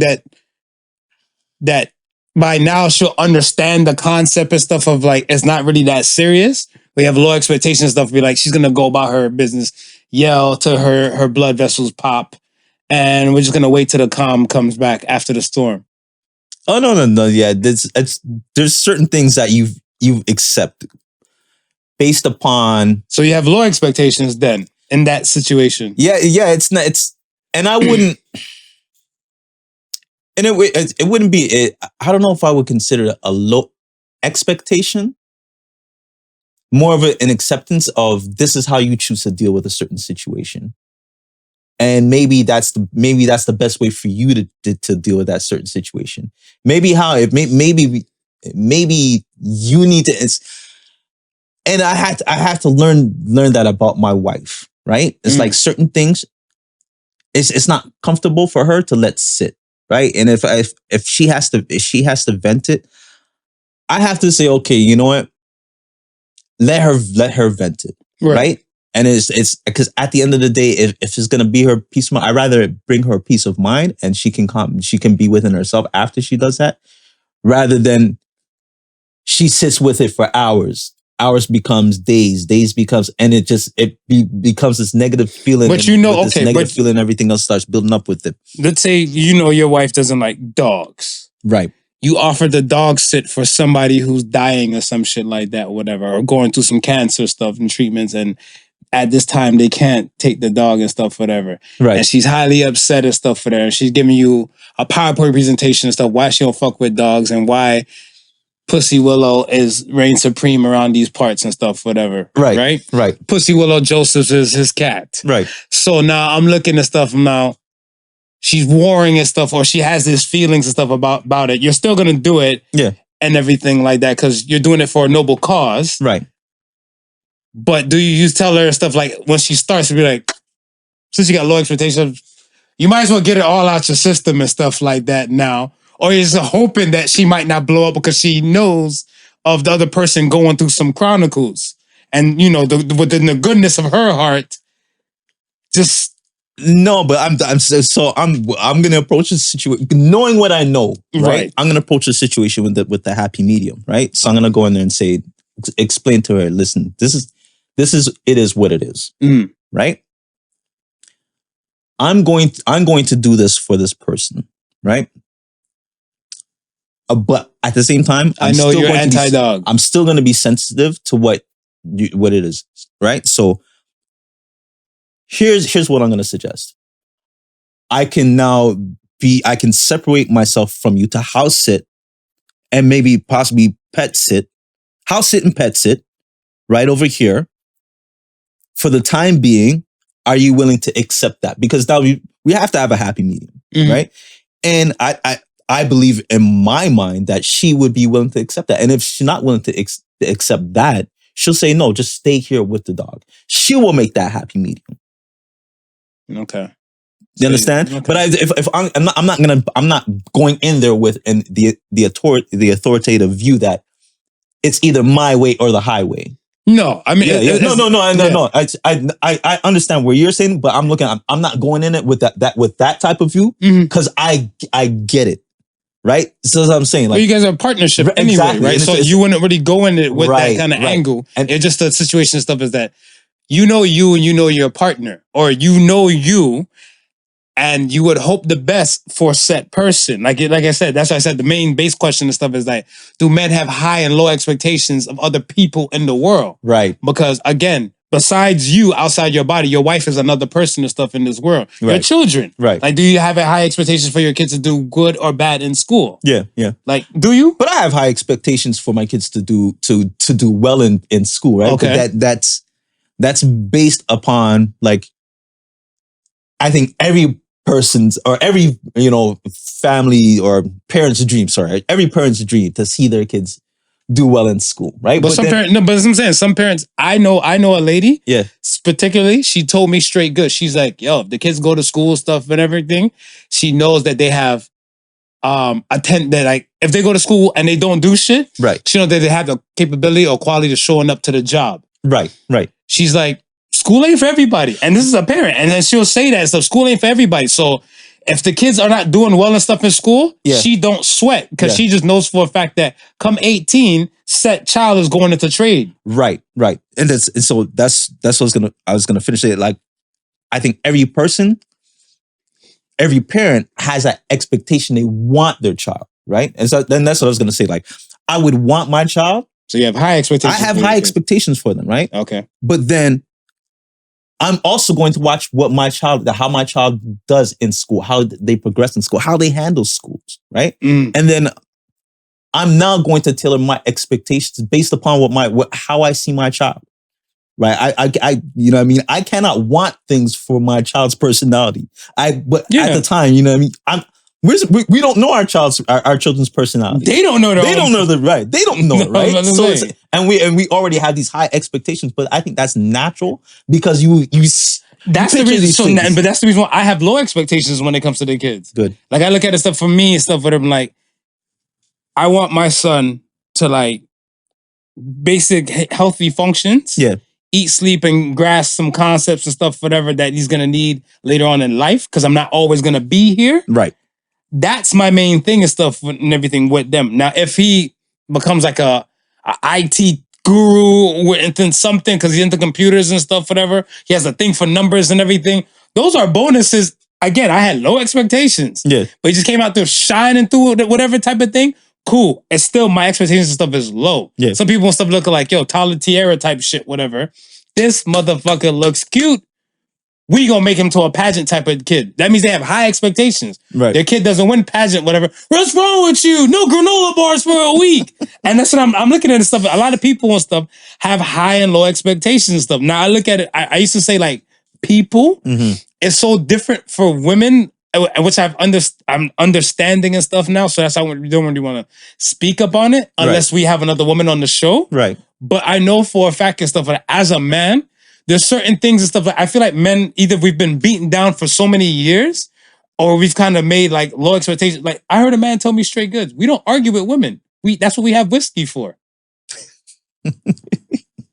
that by now she'll understand the concept and stuff of like, it's not really that serious? We have low expectations and stuff, be like, she's going to go about her business, yell till her blood vessels pop. And we're just gonna wait till the calm comes back after the storm. Oh no! Yeah, there's certain things that you've accepted based upon. So you have low expectations then in that situation. Yeah. It's not. And I wouldn't. And it wouldn't be. I don't know if I would consider it a low expectation. More of an acceptance of this is how you choose to deal with a certain situation. And maybe that's the best way for you to deal with that certain situation. Maybe you need to. And I have to learn that about my wife, right? It's like certain things. It's not comfortable for her to let sit, right? And if she has to vent it, I have to say, okay, you know what? Let her vent it, right? And it's because at the end of the day, if it's gonna be her peace of mind, I'd rather bring her peace of mind and she can be within herself after she does that, rather than she sits with it for hours. Hours becomes days. Days becomes, and it becomes this negative feeling. But feeling, everything else starts building up with it. Let's say your wife doesn't like dogs, right? You offer the dog sit for somebody who's dying or some shit like that, whatever, or going through some cancer stuff and treatments, and at this time they can't take the dog and stuff, whatever. Right. And she's highly upset and stuff for that. And she's giving you a PowerPoint presentation and stuff, why she don't fuck with dogs and why Pussy Willow reigns supreme around these parts and stuff, whatever. Right. Pussy Willow Joseph is his cat. Right. So now I'm looking at stuff now. She's warring and stuff, or she has these feelings and stuff about it. You're still going to do it. Yeah. And everything like that, because you're doing it for a noble cause. Right. But do you tell her stuff like when she starts to be like, since you got low expectations, you might as well get it all out your system and stuff like that now. Or you're just hoping that she might not blow up because she knows of the other person going through some chronicles. And, within the goodness of her heart, just... No, but I'm gonna approach the situation knowing what I know, right? I'm gonna approach the situation with the happy medium, right? So I'm gonna go in there and say, explain to her, listen, this is it is what it is, right? I'm going to do this for this person, right? But at the same time, I know you're anti-dog. I'm still going to be sensitive to what it is, right? So here's what I'm going to suggest. I can separate myself from you to house sit and maybe possibly pet sit, house sit and pet sit right over here. For the time being, are you willing to accept that? Because now we have to have a happy medium, right? And I believe in my mind that she would be willing to accept that. And if she's not willing to accept that, she'll say, no, just stay here with the dog. She will make that happy medium. Okay. You understand? Okay. But if I'm not going in there with the authoritative view that it's either my way or the highway. No, I mean, no. I understand what you're saying, but I'm not going in it with that type of view because I get it, right? So that's what I'm saying. Like, well, you guys are a partnership anyway, exactly. Right? So you wouldn't really go in it with that kind of angle. And it's just the situation and stuff is that you know you and you know your partner, or you know you. And you would hope the best for said person. Like I said, that's why I said the main base question and stuff is like, do men have high and low expectations of other people in the world? Right. Because again, besides you, outside your body, your wife is another person and stuff in this world. Right. Your children. Right. Like, do you have a high expectations for your kids to do good or bad in school? Yeah. Like, do you? But I have high expectations for my kids to do well in school, right? Okay. But that's based upon, like, I think every person's or every family or parent's dream. Sorry, every parent's dream to see their kids do well in school, right? But some parents, but I'm saying some parents. I know a lady. Yeah. Particularly, she told me straight good. She's like, yo, if the kids go to school stuff and everything, she knows that they have that like if they go to school and they don't do shit, right? She knows that they have the capability or quality of showing up to the job, right? She's like, school ain't for everybody. And this is a parent. And then she'll say that. So school ain't for everybody. So if the kids are not doing well and stuff in school, she don't sweat. Because she just knows for a fact that come 18, said child is going into trade. Right. And so that's what I was gonna finish it. Like, I think every parent has that expectation they want their child, right? And so then that's what I was gonna say. Like, I would want my child. So you have high expectations. I have high expectations for them, right? Okay. But then I'm also going to watch how my child does in school, how they progress in school, how they handle schools, right? And then I'm now going to tailor my expectations based upon how I see my child, right? I you know what I mean? I cannot want things for my child's personality. But at the time, you know what I mean? We don't know our children's personality. They don't know. They don't know the right. They don't know it, right? So we already have these high expectations, but I think that's natural because you. That's the reason. But that's the reason why I have low expectations when it comes to the kids. Good. Like I look at the stuff for me and stuff where I'm like, I want my son to like basic healthy functions. Yeah. Eat, sleep, and grasp some concepts and stuff, whatever that he's gonna need later on in life. Because I'm not always gonna be here. Right. That's my main thing and stuff and everything with them. Now, if he becomes like a IT guru into something because he's into computers and stuff, whatever, he has a thing for numbers and everything. Those are bonuses. Again, I had low expectations. Yeah. But he just came out there shining through whatever type of thing. Cool. It's still my expectations and stuff is low. Yeah. Some people and stuff look like, yo, Tyler Tierra type shit, whatever. This motherfucker looks cute. We gonna make him to a pageant type of kid. That means they have high expectations. Right. Their kid doesn't win pageant, whatever. What's wrong with you? No granola bars for a week. And that's what I'm looking at and stuff. A lot of people and stuff have high and low expectations and stuff. Now I look at it, I used to say like people, it's so different for women, which I'm understanding and stuff now. So that's how we don't really want to speak up on it unless we have another woman on the show. Right. But I know for a fact and stuff that as a man, there's certain things and stuff that I feel like men, either we've been beaten down for so many years or we've kind of made like low expectations. Like I heard a man tell me straight goods. We don't argue with women. That's what we have whiskey for.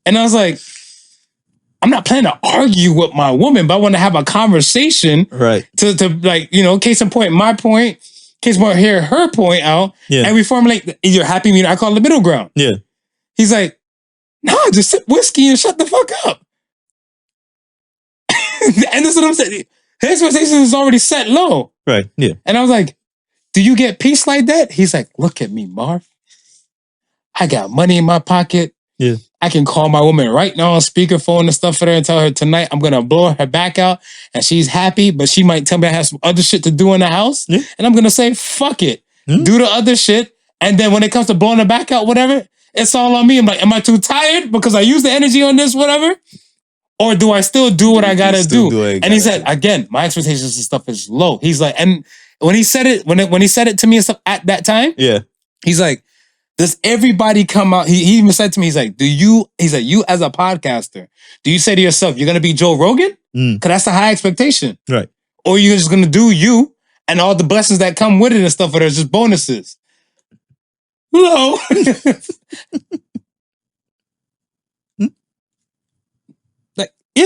And I was like, I'm not planning to argue with my woman, but I want to have a conversation. Right. To like, case in point, my point, case in point, hear her point out. Yeah. And we formulate your happy medium. I call it the middle ground. Yeah. He's like, nah, just sip whiskey and shut the fuck up. And that's what I'm saying. His expectations is already set low. Right. Yeah. And I was like, do you get peace like that? He's like, look at me, Marv. I got money in my pocket. Yeah. I can call my woman right now on speakerphone and stuff for her and tell her tonight I'm going to blow her back out and she's happy, but she might tell me I have some other shit to do in the house. Yeah. And I'm going to say, fuck it. Do the other shit. And then when it comes to blowing her back out, whatever, it's all on me. I'm like, am I too tired because I use the energy on this, whatever? Or do I still do what I got to do? And he said, again, my expectations and stuff is low. He's like, and when he said it, when he said it to me and stuff at that time, he's like, does everybody come out? He even said to me, he's like, you as a podcaster, do you say to yourself, you're going to be Joe Rogan? Because that's a high expectation. Right. Or you're just going to do you and all the blessings that come with it and stuff, but there's just bonuses. No.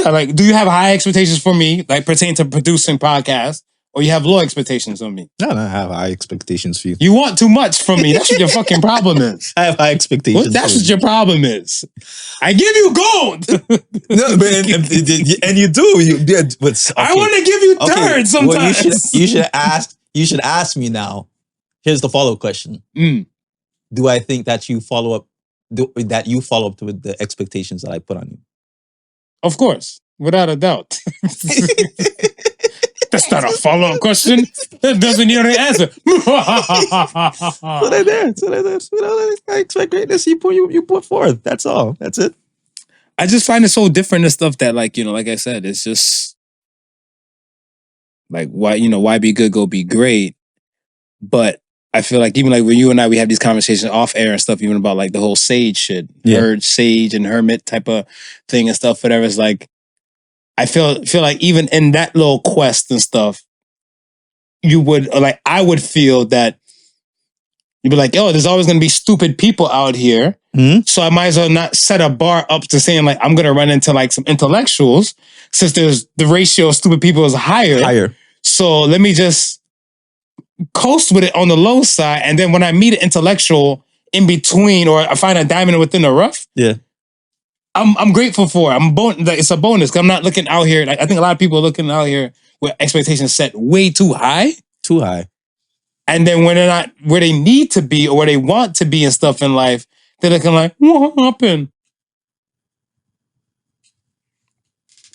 Like, do you have high expectations for me, like pertaining to producing podcasts, or you have low expectations on me? No, I have high expectations for you. You want too much from me. That's what your fucking problem is. I have high expectations. That's what your problem is. I give you gold. No, man, and you do. I want to give you third sometimes. Well, you should ask me now. Here's the follow-up question. Do I think that you follow up with the expectations that I put on you? Of course, without a doubt. That's not a follow-up question. That doesn't need an answer. I expect greatness. You put forth. That's all. That's it. I just find it so different and stuff that, like, you know, like I said, it's just like, why be good, go be great. But I feel like even like when you and I, we have these conversations off air and stuff, even about like the whole sage shit, sage and hermit type of thing and stuff, whatever. It's like, I feel like even in that little quest and stuff, I would feel that you'd be like, oh, there's always going to be stupid people out here. So I might as well not set a bar up to saying like, I'm going to run into like some intellectuals since the ratio of stupid people is higher. So let me just coast with it on the low side. And then when I meet an intellectual in between, or I find a diamond within the rough, I'm grateful for it. It's a bonus because I'm not looking out here. Like, I think a lot of people are looking out here with expectations set way too high. Too high. And then when they're not where they need to be or where they want to be and stuff in life, they're looking like, what happened?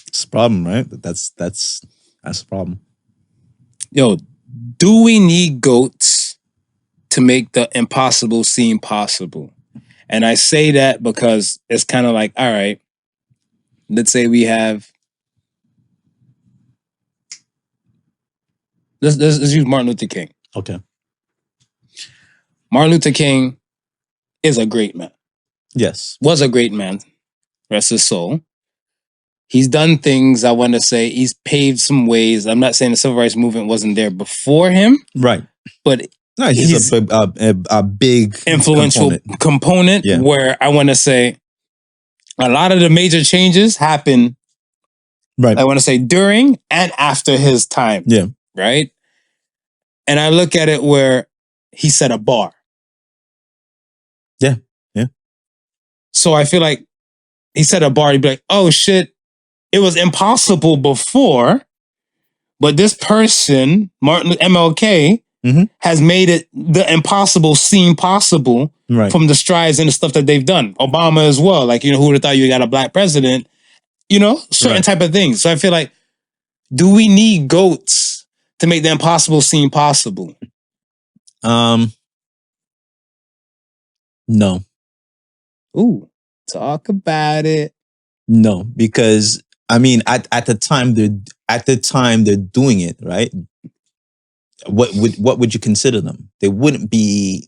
It's a problem, right? That's a problem. Yo, do we need goats to make the impossible seem possible? And I say that because it's kind of like, all right, let's say we have, let's use Martin Luther King. Okay. Martin Luther King is a great man. Yes. Was a great man. Rest his soul. He's done things, I want to say, he's paved some ways. I'm not saying the civil rights movement wasn't there before him. Right. But no, he's a big influential component where I want to say a lot of the major changes happen, right? I want to say during and after his time. Yeah. Right? And I look at it where he set a bar. Yeah. Yeah. So I feel like he set a bar. He'd be like, oh shit, it was impossible before, but this person, MLK, has made it the impossible seem possible from the strides and the stuff that they've done. Obama as well. Like, you know, who would have thought you got a black president? You know, certain type of things. So I feel like, do we need goats to make the impossible seem possible? No. Ooh, talk about it. No, because I mean, at the time they're doing it, right? What would you consider them? They wouldn't be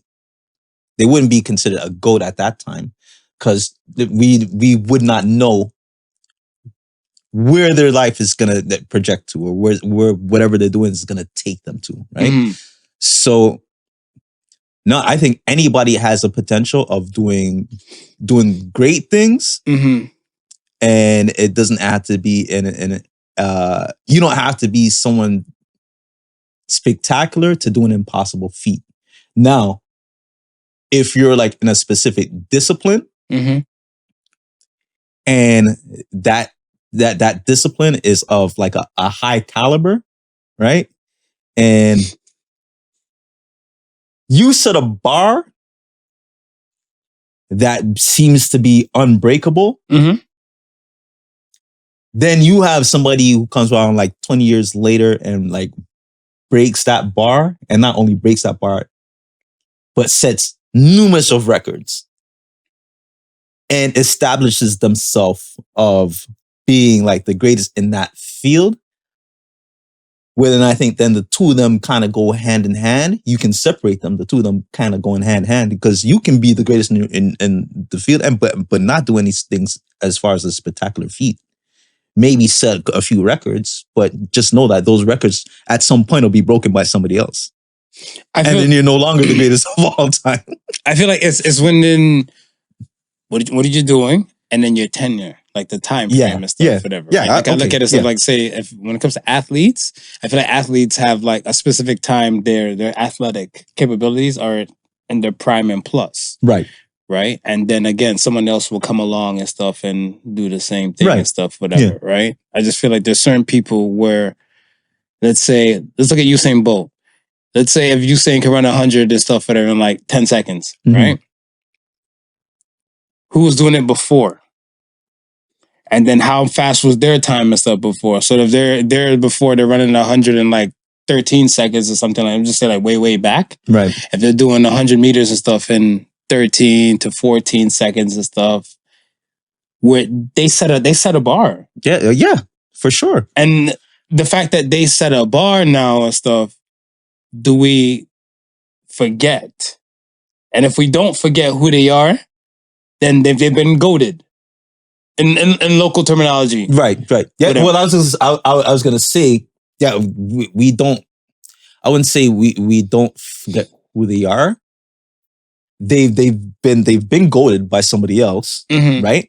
considered a goat at that time, because we would not know where their life is gonna project to, or where whatever they're doing is gonna take them to, right? So, no, I think anybody has a potential of doing great things, and it doesn't have to be you don't have to be someone spectacular to do an impossible feat. Now, if you're like in a specific discipline, and that discipline is of like a high caliber, right? And you set a bar that seems to be unbreakable, then you have somebody who comes around like 20 years later and like breaks that bar, and not only breaks that bar, but sets numerous of records and establishes themselves of being like the greatest in that field. Well, then I think then the two of them kind of go hand in hand. You can separate them. The two of them kind of going hand in hand because you can be the greatest in the field, but not do any things as far as a spectacular feat. Maybe set a few records, but just know that those records at some point will be broken by somebody else. And then you're no longer the greatest of all time. I feel like it's when then what are you doing? And then your tenure, like the time frame and stuff, whatever. Yeah, right? Like I look at it as like say when it comes to athletes, I feel like athletes have like a specific time their athletic capabilities are in their prime and plus. Right. Right. And then again, someone else will come along and stuff and do the same thing and stuff, whatever. Right. I just feel like there's certain people where, let's look at Usain Bolt. Let's say if Usain can run 100 and stuff, whatever, in like 10 seconds, right? Who was doing it before? And then how fast was their time and stuff before? So if they're before they're running 100 in like 13 seconds or something like, I'm just saying like way back. Right. If they're doing 100 meters and stuff in 13 to 14 seconds and stuff, where they set a bar. Yeah, for sure. And the fact that they set a bar now and stuff, do we forget? And if we don't forget who they are, then they've been goated. In local terminology. Right. Yeah, whatever. Well, I was gonna say, yeah, we don't, I wouldn't say we don't forget who they are. They've been goated by somebody else, right?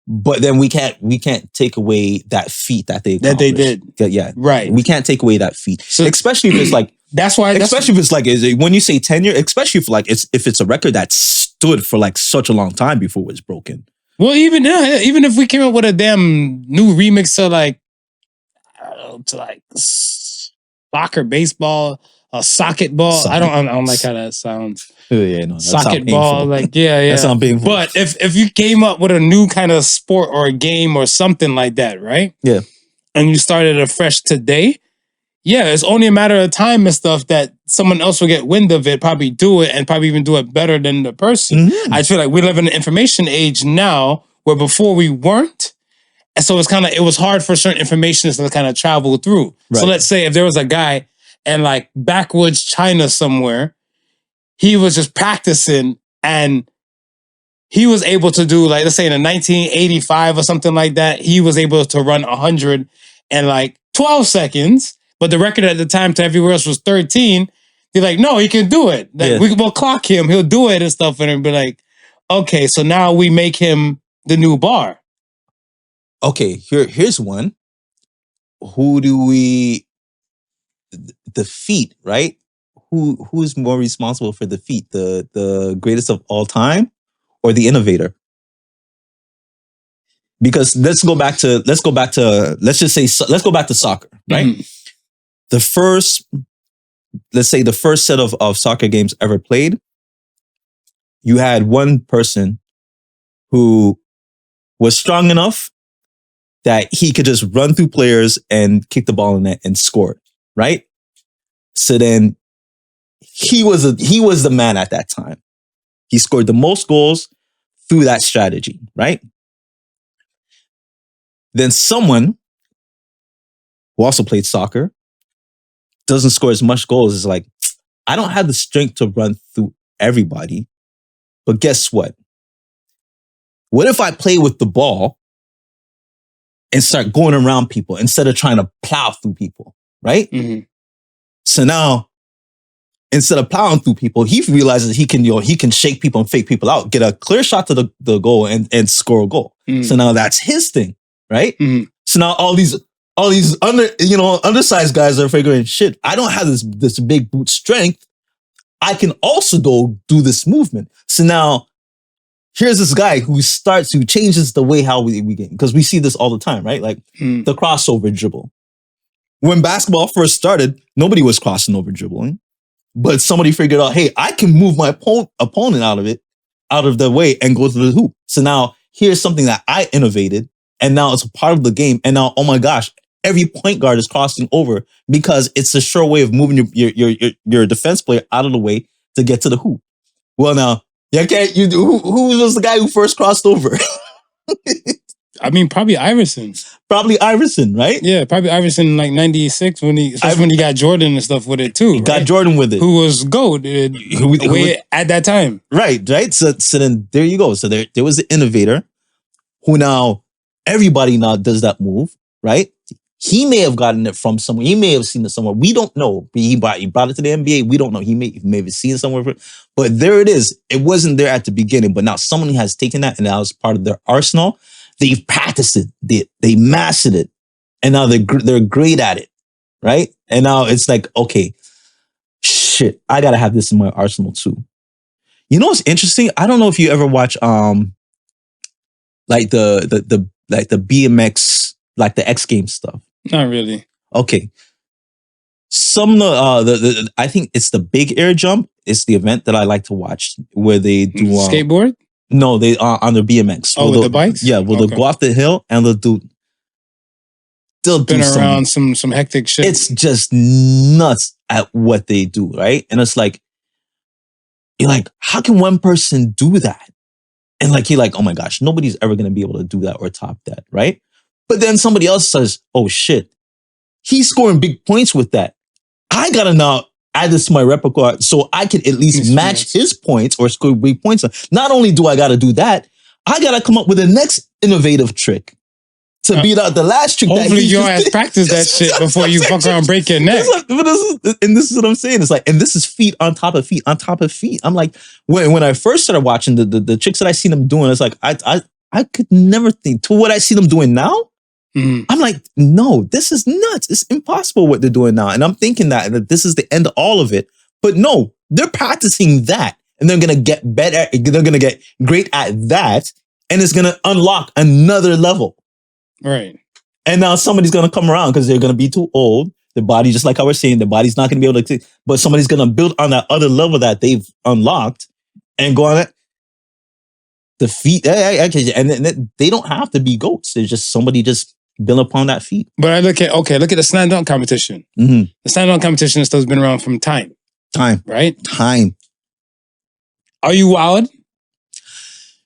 But then we can't take away that feat that they did. Yeah. Right. We can't take away that feat. So, especially if it's like especially if it's like when you say tenure, especially if it's a record that stood for like such a long time before it was broken. Well, even if we came up with a damn new remix to like soccer, baseball, socket ball. I don't like how that sounds. Oh, yeah, no, socket ball, like yeah. That sounds painful. But if you came up with a new kind of sport or a game or something like that, right? Yeah. And you started afresh today, yeah, it's only a matter of time and stuff that someone else will get wind of it, probably do it, and probably even do it better than the person. I feel like we live in an information age now where before we weren't. And so it was hard for certain information to kind of travel through. Right. So let's say if there was a guy in like backwoods China somewhere, he was just practicing and he was able to do, like, let's say in 1985 or something like that, he was able to run 100 in like 12 seconds. But the record at the time to everywhere else was 13. They're like, no, he can do it. Like, we'll clock him. He'll do it and stuff. And be like, okay, so now we make him the new bar. Okay, here's one. Who do we defeat, right? Who's more responsible for the feat? The greatest of all time or the innovator? Because let's go back to soccer, right? Let's say the first set of soccer games ever played, you had one person who was strong enough that he could just run through players and kick the ball in net and score, right? So then he was the man at that time. He scored the most goals through that strategy, right? Then someone who also played soccer doesn't score as much goals is like, I don't have the strength to run through everybody, but guess what? What if I play with the ball and start going around people instead of trying to plow through people, right? So now, instead of plowing through people, he realizes he can shake people and fake people out, get a clear shot to the goal and score a goal. So now that's his thing, right? So now all these undersized guys are figuring, shit, I don't have this big boot strength. I can also do this movement. So now here's this guy who changes the way how we game, because we see this all the time, right? Like the crossover dribble. When basketball first started, nobody was crossing over dribbling, but somebody figured out, hey, I can move my opponent out of the way and go to the hoop. So now here's something that I innovated, and now it's a part of the game. And now, oh my gosh, every point guard is crossing over because it's a sure way of moving your defense player out of the way to get to the hoop. Well, now, who was the guy who first crossed over? I mean, probably Iverson. Probably Iverson, right? Yeah, probably Iverson in like 96 when he got Jordan and stuff with it too. He got Jordan with it. Who was GOAT at that time. Right. So then there you go. So there was the innovator who now everybody now does that move, right? He may have gotten it from somewhere. He may have seen it somewhere. We don't know. He brought it to the NBA. We don't know. He may have seen it somewhere. But there it is. It wasn't there at the beginning. But now someone has taken that and that was part of their arsenal. They've practiced it. They mastered it. And now they're great at it, right? And now it's like, okay, shit, I got to have this in my arsenal too. You know what's interesting? I don't know if you ever watch like the BMX, like the X Games stuff. Not really. Okay. Some I think it's the big air jump. It's the event that I like to watch where they do skateboard. No, they are on their BMX. Oh, with the bikes. Yeah, they'll go off the hill and they'll do around some hectic shit. It's just nuts at what they do, right? And it's like, you're like, how can one person do that? And like, you're like, oh my gosh, nobody's ever going to be able to do that or top that, right? But then somebody else says, oh shit, he's scoring big points with that. I got to now add this to my repertoire so I can at least match his points or score big points. Not only do I got to do that, I got to come up with the next innovative trick to beat out the last trick. Hopefully your ass practice that shit before you fuck around and break your neck. This is what I'm saying. It's like, and this is feet on top of feet on top of feet. I'm like, when I first started watching the tricks that I seen them doing, it's like, I could never think to what I see them doing now. I'm like, no, this is nuts. It's impossible what they're doing now. And I'm thinking that this is the end of all of it. But no, they're practicing that and they're going to get better. They're going to get great at that. And it's going to unlock another level. Right. And now somebody's going to come around because they're going to be too old. Their body, just like I was saying, their body's not going to be able to, but somebody's going to build on that other level that they've unlocked and go on it. The feet, and they don't have to be goats. There's just somebody just build upon that feat. But I look at the slam dunk competition. Mm-hmm. The slam dunk competition stuff has been around from time. Right? Time. Are you wild?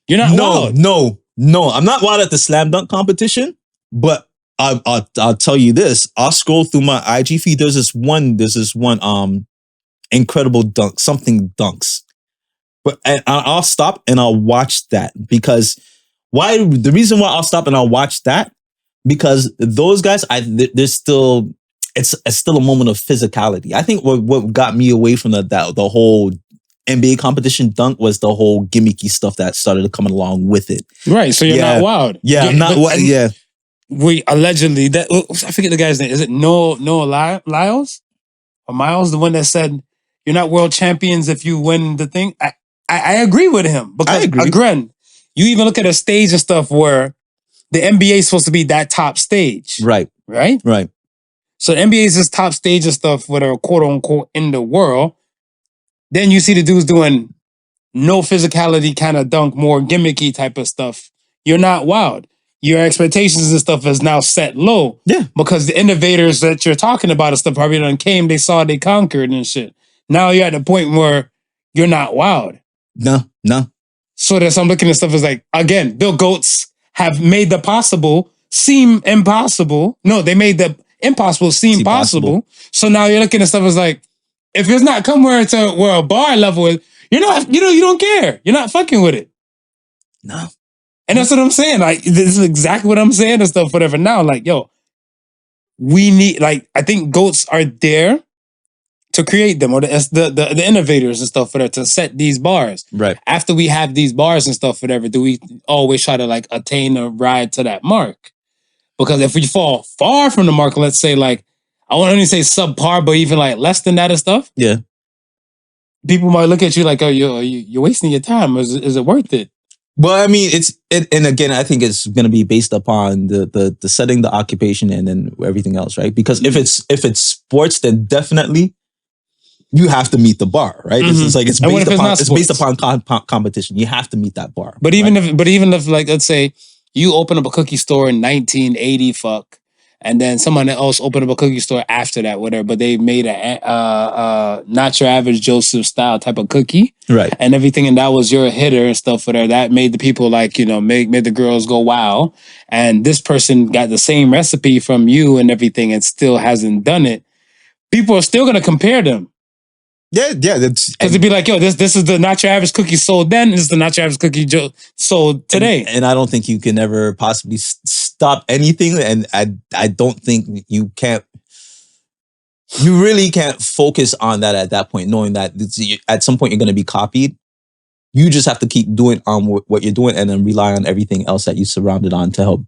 You're not wild. No. I'm not wild at the slam dunk competition, but I'll tell you this. I'll scroll through my IG feed. There's this one incredible dunk, something dunks. But I'll stop and I'll watch that because the reason why I'll stop and I'll watch that, because those guys, it's still a moment of physicality. I think what got me away from the whole NBA competition dunk was the whole gimmicky stuff that started coming along with it. Right. So you're not wild. Yeah, I'm not wild. Yeah. We allegedly I forget the guy's name. Is it Noah Lyles or Miles? The one that said you're not world champions if you win the thing. I agree with him because again, you even look at a stage and stuff where the NBA is supposed to be that top stage. Right. So the NBA is this top stage and stuff, whatever, quote unquote, in the world. Then you see the dudes doing no physicality kind of dunk, more gimmicky type of stuff. You're not wild. Your expectations and stuff is now set low. Yeah. Because the innovators that you're talking about and stuff probably done came, they saw, they conquered and shit. Now you're at the point where you're not wild. No. So that's I'm looking at stuff as like, again, Bill Goats have made the possible seem impossible. No, they made the impossible seem possible. So now you're looking at stuff as like, if it's not come where a bar level is, you don't care. You're not fucking with it. No. And that's what I'm saying. Like, this is exactly what I'm saying and stuff, whatever. Now, like, yo, we need, like, I think goats are there to create them, or the innovators and stuff, whatever, to set these bars. Right. After we have these bars and stuff, whatever, do we always try to, like, attain or ride to that mark? Because if we fall far from the mark, let's say, like, I won't only say subpar, but even, like, less than that and stuff. Yeah. People might look at you like, oh, you're wasting your time. Is it worth it? Well, I mean, and again, I think it's going to be based upon the setting, the occupation, and then everything else, right? Because if it's sports, then definitely you have to meet the bar, right? Mm-hmm. It's based upon competition. You have to meet that bar. But even if like, let's say you open up a cookie store in 1980, and then someone else opened up a cookie store after that, whatever. But they made a not your average Joseph style type of cookie, right? And everything, and that was your hitter and stuff for there. That made the people like made the girls go wow. And this person got the same recipe from you and everything, and still hasn't done it. People are still gonna compare them. Yeah. Because it'd be like, yo, this is the not your average cookie sold then. This is the not your average cookie sold today. And I don't think you can ever possibly stop anything. And I don't think you really can't focus on that at that point, knowing that at some point you're going to be copied. You just have to keep doing what you're doing and then rely on everything else that you surrounded on to help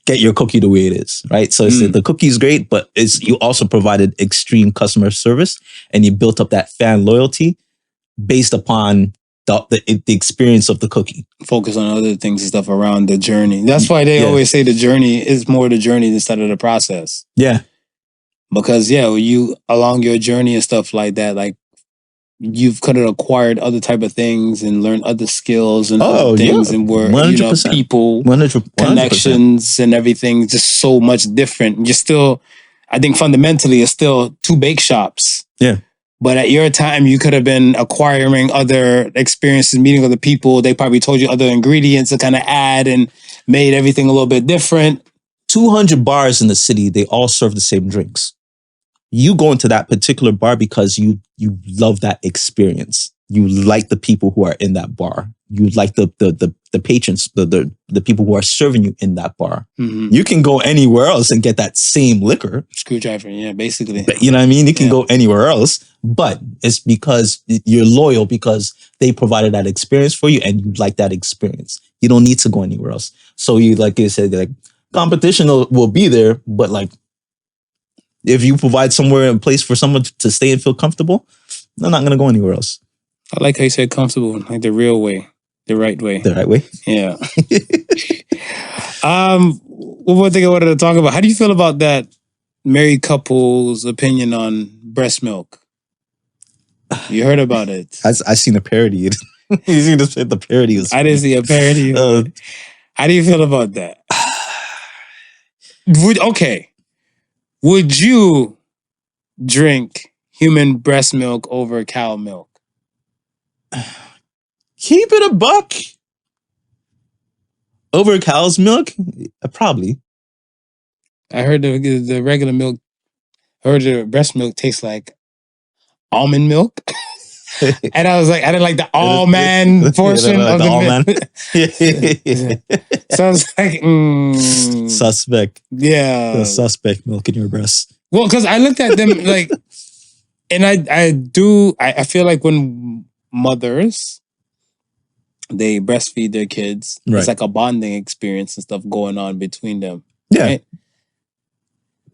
get your cookie the way it is, right? So the cookie is great, but you also provided extreme customer service and you built up that fan loyalty based upon the experience of the cookie. Focus on other things and stuff around the journey. That's why they always say the journey is more the journey instead of the process. Yeah. Because you along your journey and stuff like that, like you've kind of acquired other type of things and learned other skills and other things and where 100%. People 100%. connections and everything just so much different. You're still, I think fundamentally it's still two bake shops. Yeah. But at your time you could have been acquiring other experiences, meeting other people. They probably told you other ingredients to kind of add and made everything a little bit different. 200 bars in the city, they all serve the same drinks. You go into that particular bar because you love that experience. You like the people who are in that bar. You like the patrons, the people who are serving you in that bar. Mm-hmm. You can go anywhere else and get that same liquor. Screwdriver, yeah, basically. But, you know what I mean? You can go anywhere else, but it's because you're loyal because they provided that experience for you and you like that experience. You don't need to go anywhere else. So you, like you said, like competition will be there, but like, if you provide somewhere in place for someone to stay and feel comfortable, they're not going to go anywhere else. I like how you said comfortable, like the real way, the right way. The right way? Yeah. One more thing I wanted to talk about. How do you feel about that married couple's opinion on breast milk? You heard about it. I seen a parody. You seen the parody. I didn't see a parody. How do you feel about that? Would you drink human breast milk over cow milk? Keep it a buck. Over cow's milk? Probably. I heard the regular milk, I heard the breast milk tastes like almond milk. And I was like, I didn't like the almond portion of the milk. So I was like, suspect. Yeah. The suspect milk in your breast. Well, because I looked at them like, and I feel like when mothers, they breastfeed their kids, it's like a bonding experience and stuff going on between them. Yeah. Right?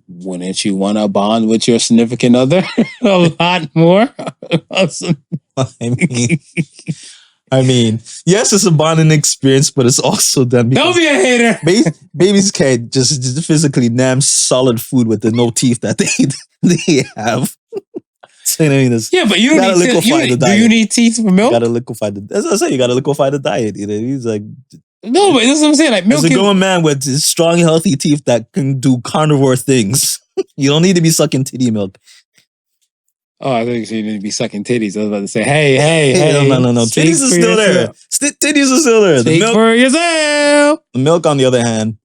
Wouldn't you want to bond with your significant other a lot more? I mean, yes, it's a bonding experience, but it's also done because don't be a hater. Babies can't just physically nam solid food with the no teeth that they have. So, I mean, yeah, but you don't need teeth. Do you need teeth for milk? You gotta liquefy as I say, you gotta liquefy the diet. You know, he's like, no, but that's what I'm saying. Like milk. There's a grown man with strong, healthy teeth that can do carnivore things. You don't need to be sucking titty milk. Oh, I thought you said you need to be sucking titties. I was about to say, hey. No. Titties are still there. Titties are still there. Speak for yourself. The milk, on the other hand,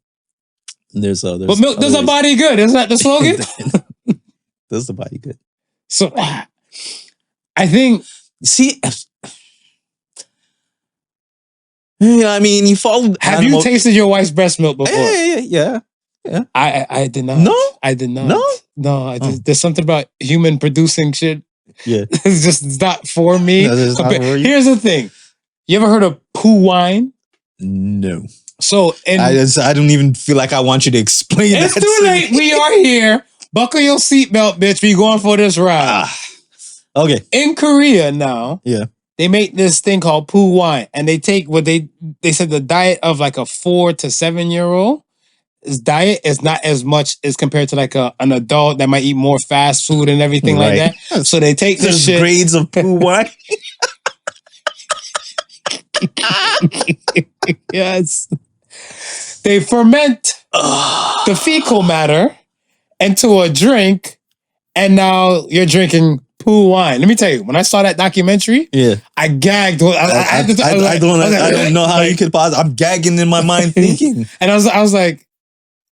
there's but milk does a body good. Isn't that the slogan? Does the body good. So, I think, yeah, I mean, you follow. Have you tasted your wife's breast milk before? Yeah. I did not. No, I did not. No. There's something about human producing shit. Yeah, it's just not for me. No, not for you. Here's the thing. You ever heard of poo wine? No. So I don't even feel like I want you to explain. It's too late. We are here. Buckle your seatbelt, bitch. We going for this ride. Okay. In Korea now. Yeah. They make this thing called poo wine, and they take what they said the diet of like a 4 to 7 year old. His diet is not as much as compared to like an adult that might eat more fast food and everything like that. So they take this shit. Grades of poo wine. Yes. They ferment the fecal matter into a drink, and now you're drinking poo wine. Let me tell you, when I saw that documentary, I gagged. I don't know how you could pause. I'm gagging in my mind thinking. And I was like,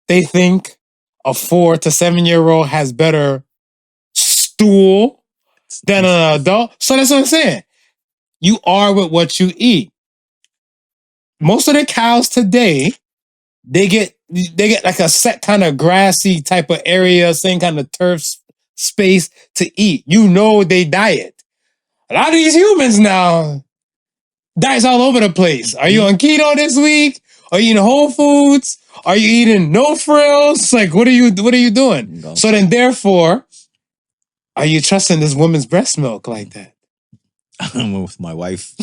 they think a 4 to 7 year old has better stool than an adult. So that's what I'm saying. You are with what you eat. Most of the cows today, they get like a set kind of grassy type of area, same kind of turf space to eat. You know they diet. A lot of these humans now, diets all over the place. Are you on keto this week? Are you eating Whole Foods? Are you eating no frills? Like, what are you doing? No. So then, therefore, are you trusting this woman's breast milk like that? I'm with my wife.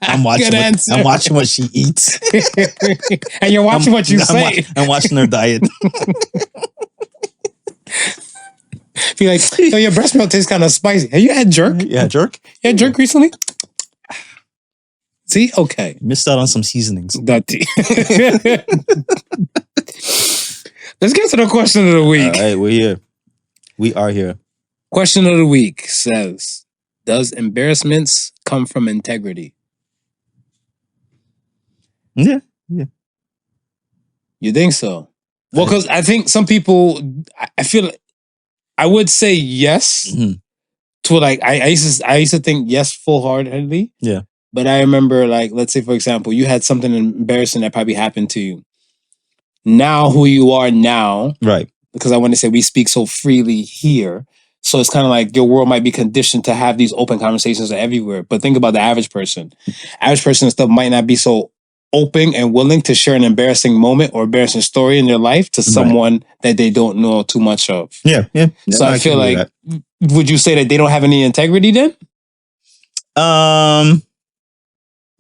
I'm watching what she eats. And you're watching what you say. I'm watching her diet. Be like, yo, your breast milk tastes kind of spicy. Have you had jerk? Yeah, jerk. You had jerk recently? See? Okay. Missed out on some seasonings. Let's get to the question of the week. All right, we're here. We are here. Question of the week says, does embarrassments come from integrity? Yeah. You think so? Well, because I think some people, I feel like, I would say yes to like, I used to think yes full-heartedly. Yeah. But I remember, like, let's say, for example, you had something embarrassing that probably happened to you. Now, who you are now, right? Because I want to say we speak so freely here. So it's kind of like your world might be conditioned to have these open conversations everywhere. But think about the average person. Average person and stuff might not be so open and willing to share an embarrassing moment or embarrassing story in their life to someone that they don't know too much of. Yeah. So I feel like, would you say that they don't have any integrity then?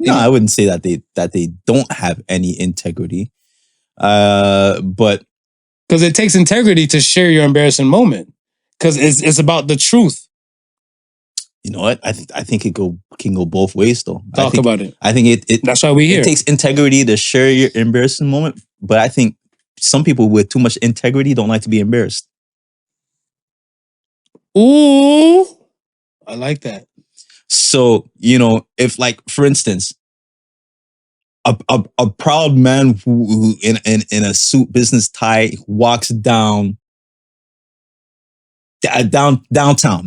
No, I wouldn't say that they don't have any integrity. But because it takes integrity to share your embarrassing moment. Because it's about the truth. You know what? I think it can go both ways though. Talk about it. I think it that's why we're here. It takes integrity to share your embarrassing moment, but I think some people with too much integrity don't like to be embarrassed. Ooh, I like that. So, you know, if like, for instance, a proud man who in a suit business tie walks downtown,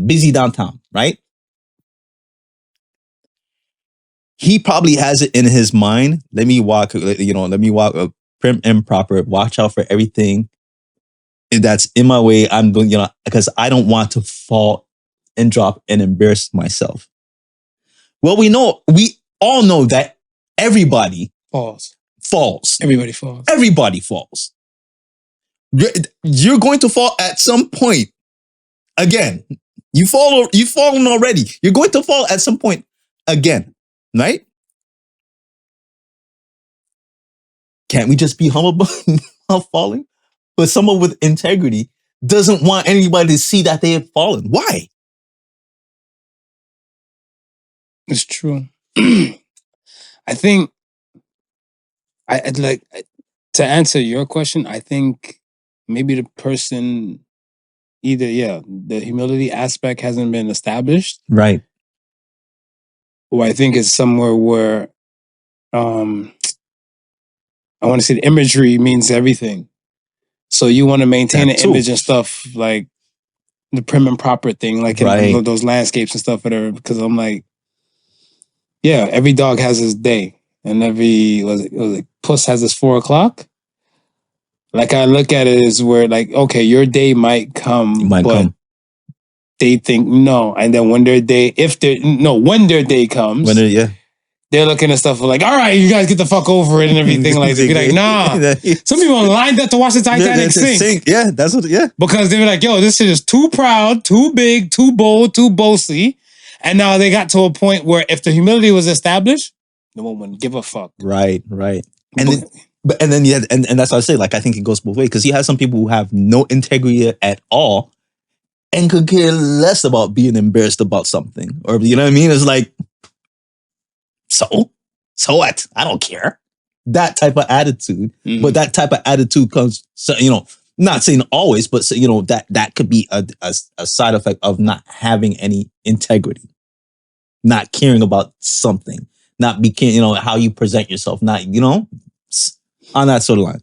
busy downtown, right? He probably has it in his mind. Let me walk prim and proper, watch out for everything that's in my way. I'm doing, because I don't want to fall and drop and embarrass myself. Well, we all know that everybody falls. Everybody falls. Everybody falls. You're going to fall at some point. Again, you've fallen already. You're going to fall at some point again, right? Can't we just be humble about falling? But someone with integrity doesn't want anybody to see that they have fallen. Why? It's true. I think I'd like to answer your question. I think maybe the person either, the humility aspect hasn't been established. Right. Or I think it's somewhere where I want to say the imagery means everything. So you want to maintain an image and stuff like the prim and proper thing, like in those landscapes and stuff, whatever. Because I'm like, every dog has his day, and every puss has his 4 o'clock. Like I look at it as where like, okay, your day might come, but they think no, and then when their day comes, they're looking at stuff like, all right, you guys get the fuck over it and everything like that. Be like, nah. Some people lined up to watch the Titanic sink. Yeah, that's what. Yeah, because they were like, yo, this shit is too proud, too big, too bold, too boasty. And now they got to a point where if the humility was established, no one would give a fuck. Right. And then that's what I say. Like, I think it goes both ways because he has some people who have no integrity at all and could care less about being embarrassed about something, or you know what I mean? It's like, so what? I don't care. that type of attitude. But that type of attitude comes, not saying always, but that could be a side effect of not having any integrity, not caring about something, not be caring, how you present yourself, not, on that sort of line.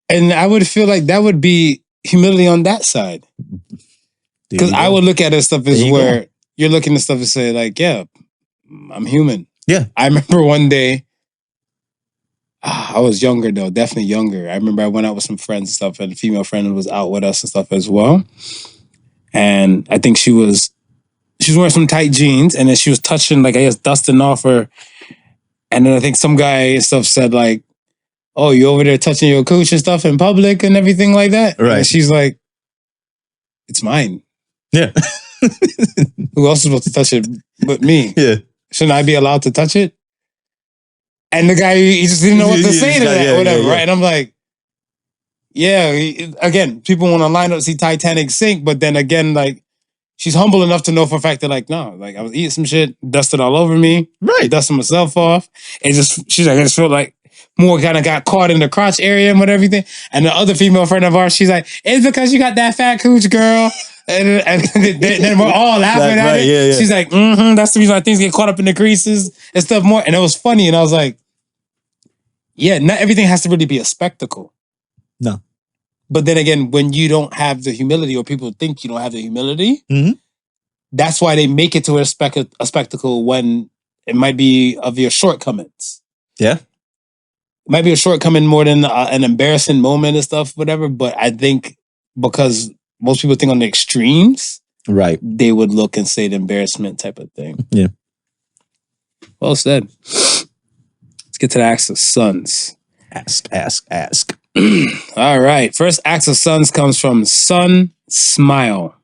And I would feel like that would be humility on that side. Because I would look at it stuff as where you're looking at stuff and say like, yeah, I'm human. Yeah. I remember one day, I was younger though, definitely younger. I remember I went out with some friends and stuff, and a female friend was out with us and stuff as well. And I think she was wearing some tight jeans, and then she was touching, like, I guess, dusting off her. And then I think some guy and stuff said like, oh, you over there touching your cooch and stuff in public and everything like that? Right. And she's like, it's mine. Yeah. Who else is supposed to touch it but me? Yeah. Shouldn't I be allowed to touch it? And the guy, he just didn't know what to say to that or whatever, right? And I'm like, yeah, again, people want to line up, see Titanic sink, but then again, like, she's humble enough to know for a fact that, like, no, like, I was eating some shit, dusted all over me, right? Dusting myself off. She's like, I just felt like more kind of got caught in the crotch area and everything. And the other female friend of ours, she's like, it's because you got that fat cooch, girl. And then we're all laughing at it. Yeah. She's like, that's the reason why things get caught up in the creases and stuff more. And it was funny. And I was like, yeah, not everything has to really be a spectacle. No. But then again, when you don't have the humility, or people think you don't have the humility, that's why they make it to a spectacle when it might be of your shortcomings. Yeah. It might be a shortcoming more than an embarrassing moment and stuff, whatever. But I think because most people think on the extremes, right, they would look and say the embarrassment type of thing. Yeah. Well said. Let's get to the acts of sons. Ask. All right. First acts of sons comes from SunSmile.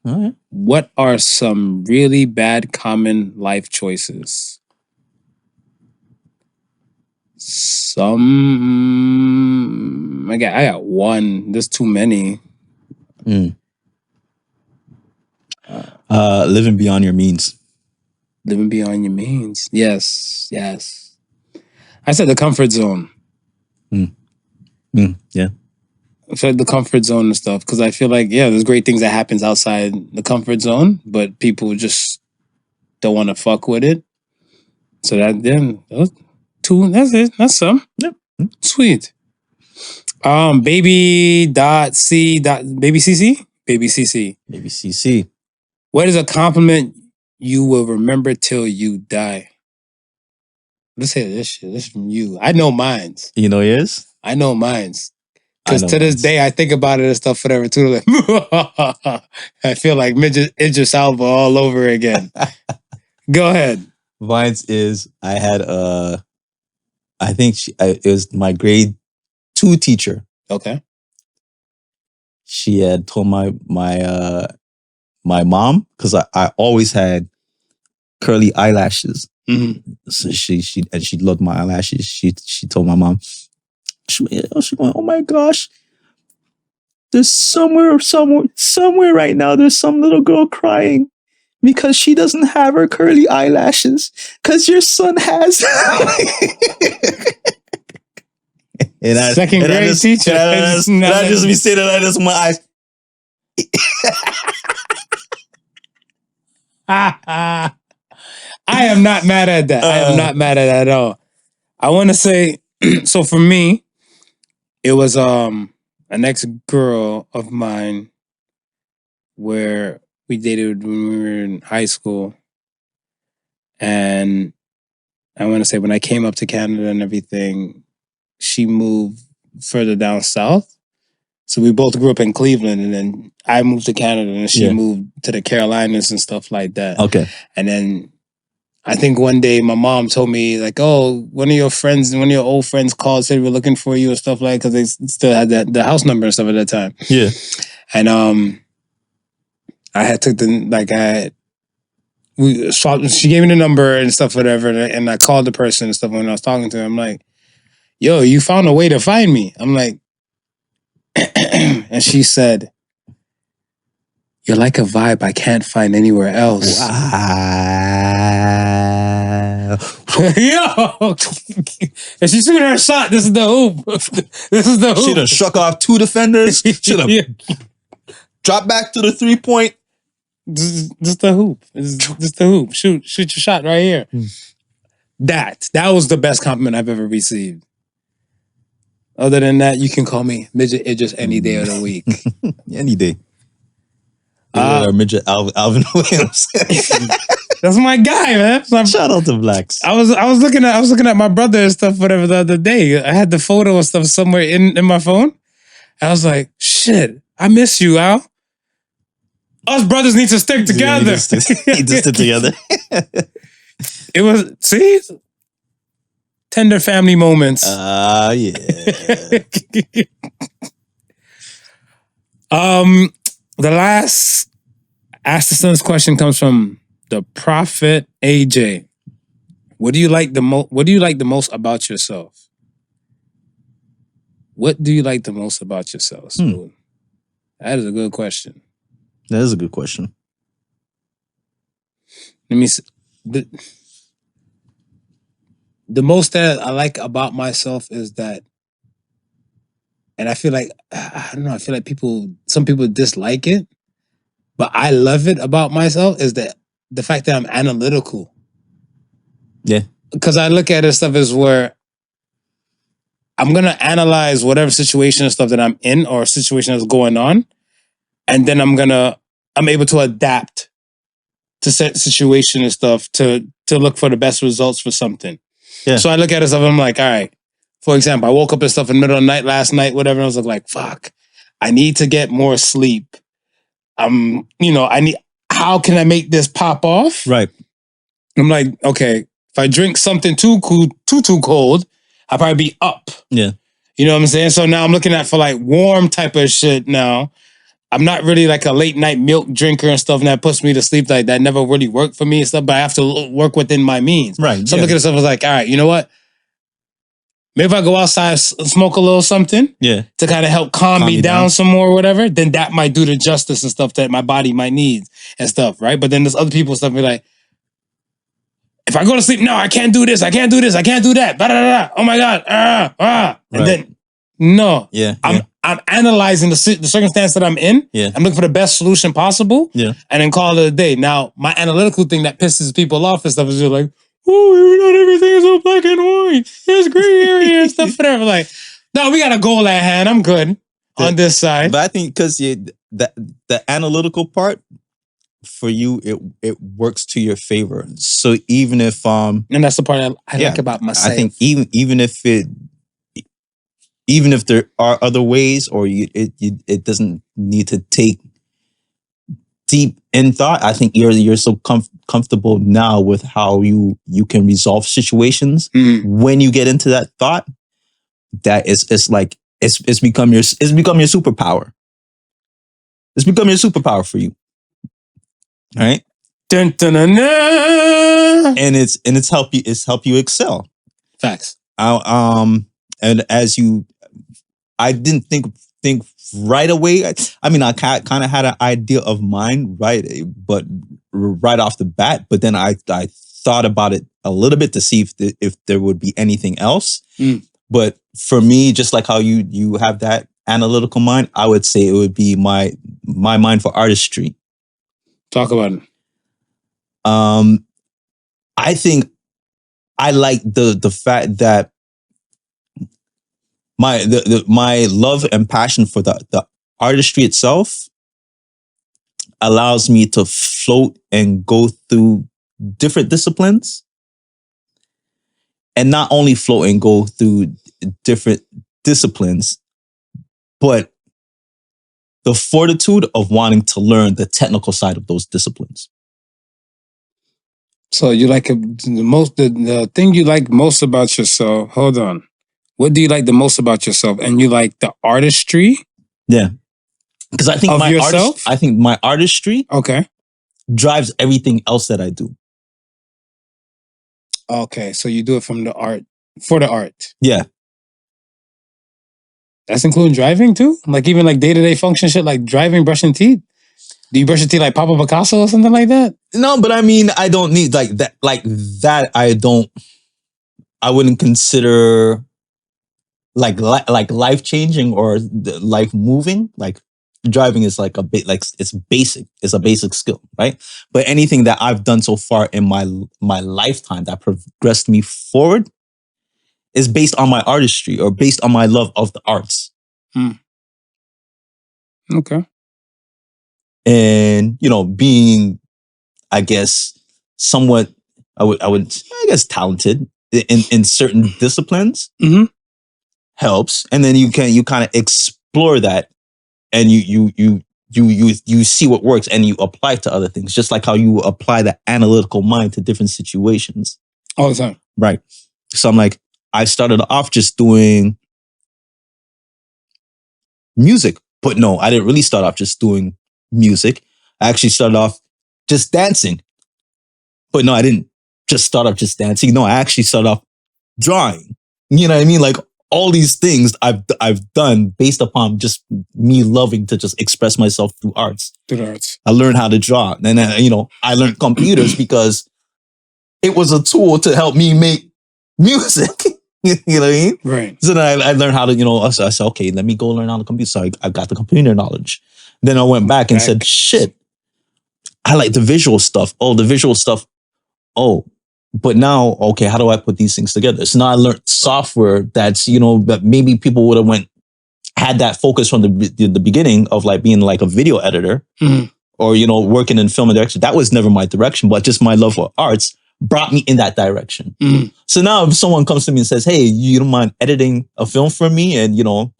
All right. What are some really bad common life choices? I got one. There's too many. Living beyond your means. Living beyond your means. Yes. I said the comfort zone. Yeah. I said the comfort zone and stuff, because I feel like, yeah, there's great things that happens outside the comfort zone, but people just don't want to fuck with it. So those two, that's it. That's some. Yep. Sweet. Baby.Ce. Baby.Ce. What is a compliment you will remember till you die? Let's say this shit. This is from you. I know mine's. You know yours? I know mine's. Because to this day, I think about it and stuff, whatever, too. Like, I feel like Idris Elba all over again. Go ahead. Mine's is, I had I think it was my grade 2 teacher. Okay. She had told my mom, because I always had curly eyelashes. So she loved my eyelashes. She told my mom, she went, oh my gosh, there's somewhere right now, there's some little girl crying because she doesn't have her curly eyelashes because your son has. Second grade teacher. I just be saying that with my eyes. I am not mad at that. I am not mad at that at all. I want to say, so for me, it was an ex-girl of mine where we dated when we were in high school. And I want to say when I came up to Canada and everything, she moved further down south. So we both grew up in Cleveland, and then I moved to Canada and she moved to the Carolinas and stuff like that. Okay. And then I think one day my mom told me, like, oh, one of your old friends called, said we were looking for you and stuff like that, because they still had the house number and stuff at that time. Yeah. And I had took we swapped, she gave me the number and stuff, whatever, and I called the person and stuff when I was talking to her. I'm like, yo, you found a way to find me. I'm like, and she said, you're like a vibe I can't find anywhere else. Wow. Yo, if she's shooting her shot, this is the hoop. This is the hoop. She done struck off 2 defenders. She done dropped back to the 3-point. Just the hoop. Just the hoop. Shoot your shot right here. That was the best compliment I've ever received. Other than that, you can call me Midget Idris any day of the week. Any day. Or Midget Alvin Williams. That's my guy, man. Shout out to blacks. I was looking at my brother and stuff, whatever, the other day. I had the photo and stuff somewhere in my phone. I was like, shit, I miss you, Al. Us brothers need to stick together. Need to stick together. It was, see? Tender family moments. Yeah. The last Ask the Sons question comes from TheProfhetAJ. What do you like the most? What do you like the most about yourself? What do you like the most about yourself? So that is a good question. That is a good question. Let me see. The most that I like about myself is that, and I feel like, I don't know, I feel like some people dislike it, but I love it about myself is that the fact that I'm analytical. Yeah. Because I look at it stuff as where I'm going to analyze whatever situation and stuff that I'm in or situation that's going on. And then I'm able to adapt to set situation and stuff to look for the best results for something. Yeah. So I look at it stuff and I'm like, all right, for example, I woke up and stuff in the middle of the night last night, whatever. And I was like, fuck, I need to get more sleep. How can I make this pop off? Right. I'm like, okay, if I drink something too cold, I'll probably be up. Yeah. You know what I'm saying? So now I'm looking at for like warm type of shit now. I'm not really like a late night milk drinker and stuff, and that puts me to sleep. Like that never really worked for me and stuff, but I have to work within my means. Right. So I'm looking at stuff, I was like, all right, you know what? Maybe if I go outside, smoke a little something to kind of help calm me down some more or whatever, then that might do the justice and stuff that my body might need and stuff, right? But then there's other people stuff be like, if I go to sleep, no, I can't do this, I can't do this, I can't do that. Oh my God. And then, no. Yeah. I'm analyzing the circumstance that I'm in. Yeah. I'm looking for the best solution possible. Yeah. And then call it a day. Now, my analytical thing that pisses people off and stuff is just like, oh, not everything is so black and white. There's gray area and stuff, whatever. Like, no, we got a goal at hand. I'm good on this side. But I think because the analytical part for you, it works to your favor. So even if and that's the part I like about myself. I think even if there are other ways, or it doesn't need to take deep in thought, I think you're so comfortable now with how you can resolve situations when you get into that thought that it's become your superpower. It's become your superpower for you, right? Dun, dun, dun, dun. And it's help you excel. Facts. And as I didn't think right away. I mean, I kind of had an idea of mine, right off the bat. But then I thought about it a little bit to see if there would be anything else. But for me, just like how you have that analytical mind, I would say it would be my mind for artistry. Talk about it. I think I like the fact that my love and passion for the artistry itself allows me to float and go through different disciplines, and not only float and go through different disciplines, but the fortitude of wanting to learn the technical side of those disciplines. So you like the thing you like most about yourself. Hold on. What do you like the most about yourself? And you like the artistry? Yeah. Because I think my artistry drives everything else that I do. Okay, so you do it from the art, for the art. Yeah. That's including driving too? Like even like day-to-day function shit like driving, brushing teeth? Do you brush your teeth like Pablo Picasso or something like that? No, but I mean, I don't need like that I don't I wouldn't consider like life changing or life moving. Like driving is like a bit like it's basic. It's a basic skill, right? But anything that I've done so far in my lifetime that progressed me forward is based on my artistry or based on my love of the arts. Okay. And, you know, being, I guess, somewhat, I guess, talented in certain disciplines helps. And then you kind of explore that and you see what works and you apply it to other things, just like how you apply the analytical mind to different situations. All the time. Right. So I'm like, I started off just doing music, but no, I didn't really start off just doing music. I actually started off just dancing. But no, I didn't just start off just dancing. No, I actually started off drawing. You know what I mean? Like all these things I've done based upon just me loving to just express myself through arts. I learned how to draw. And then, you know, I learned computers because it was a tool to help me make music. You know what I mean? Right. So then I learned how to, you know, I said, okay, let me go learn on the computer. So I got the computer knowledge. Then I went back and said, shit, I like the visual stuff. Oh, the visual stuff. Oh, but now, okay, how do I put these things together? So now I learned software that's, you know, that maybe people would have had that focus from the beginning of like being like a video editor or, you know, working in film and direction. That was never my direction, but just my love for arts brought me in that direction. So now if someone comes to me and says, hey, you don't mind editing a film for me? And, you know,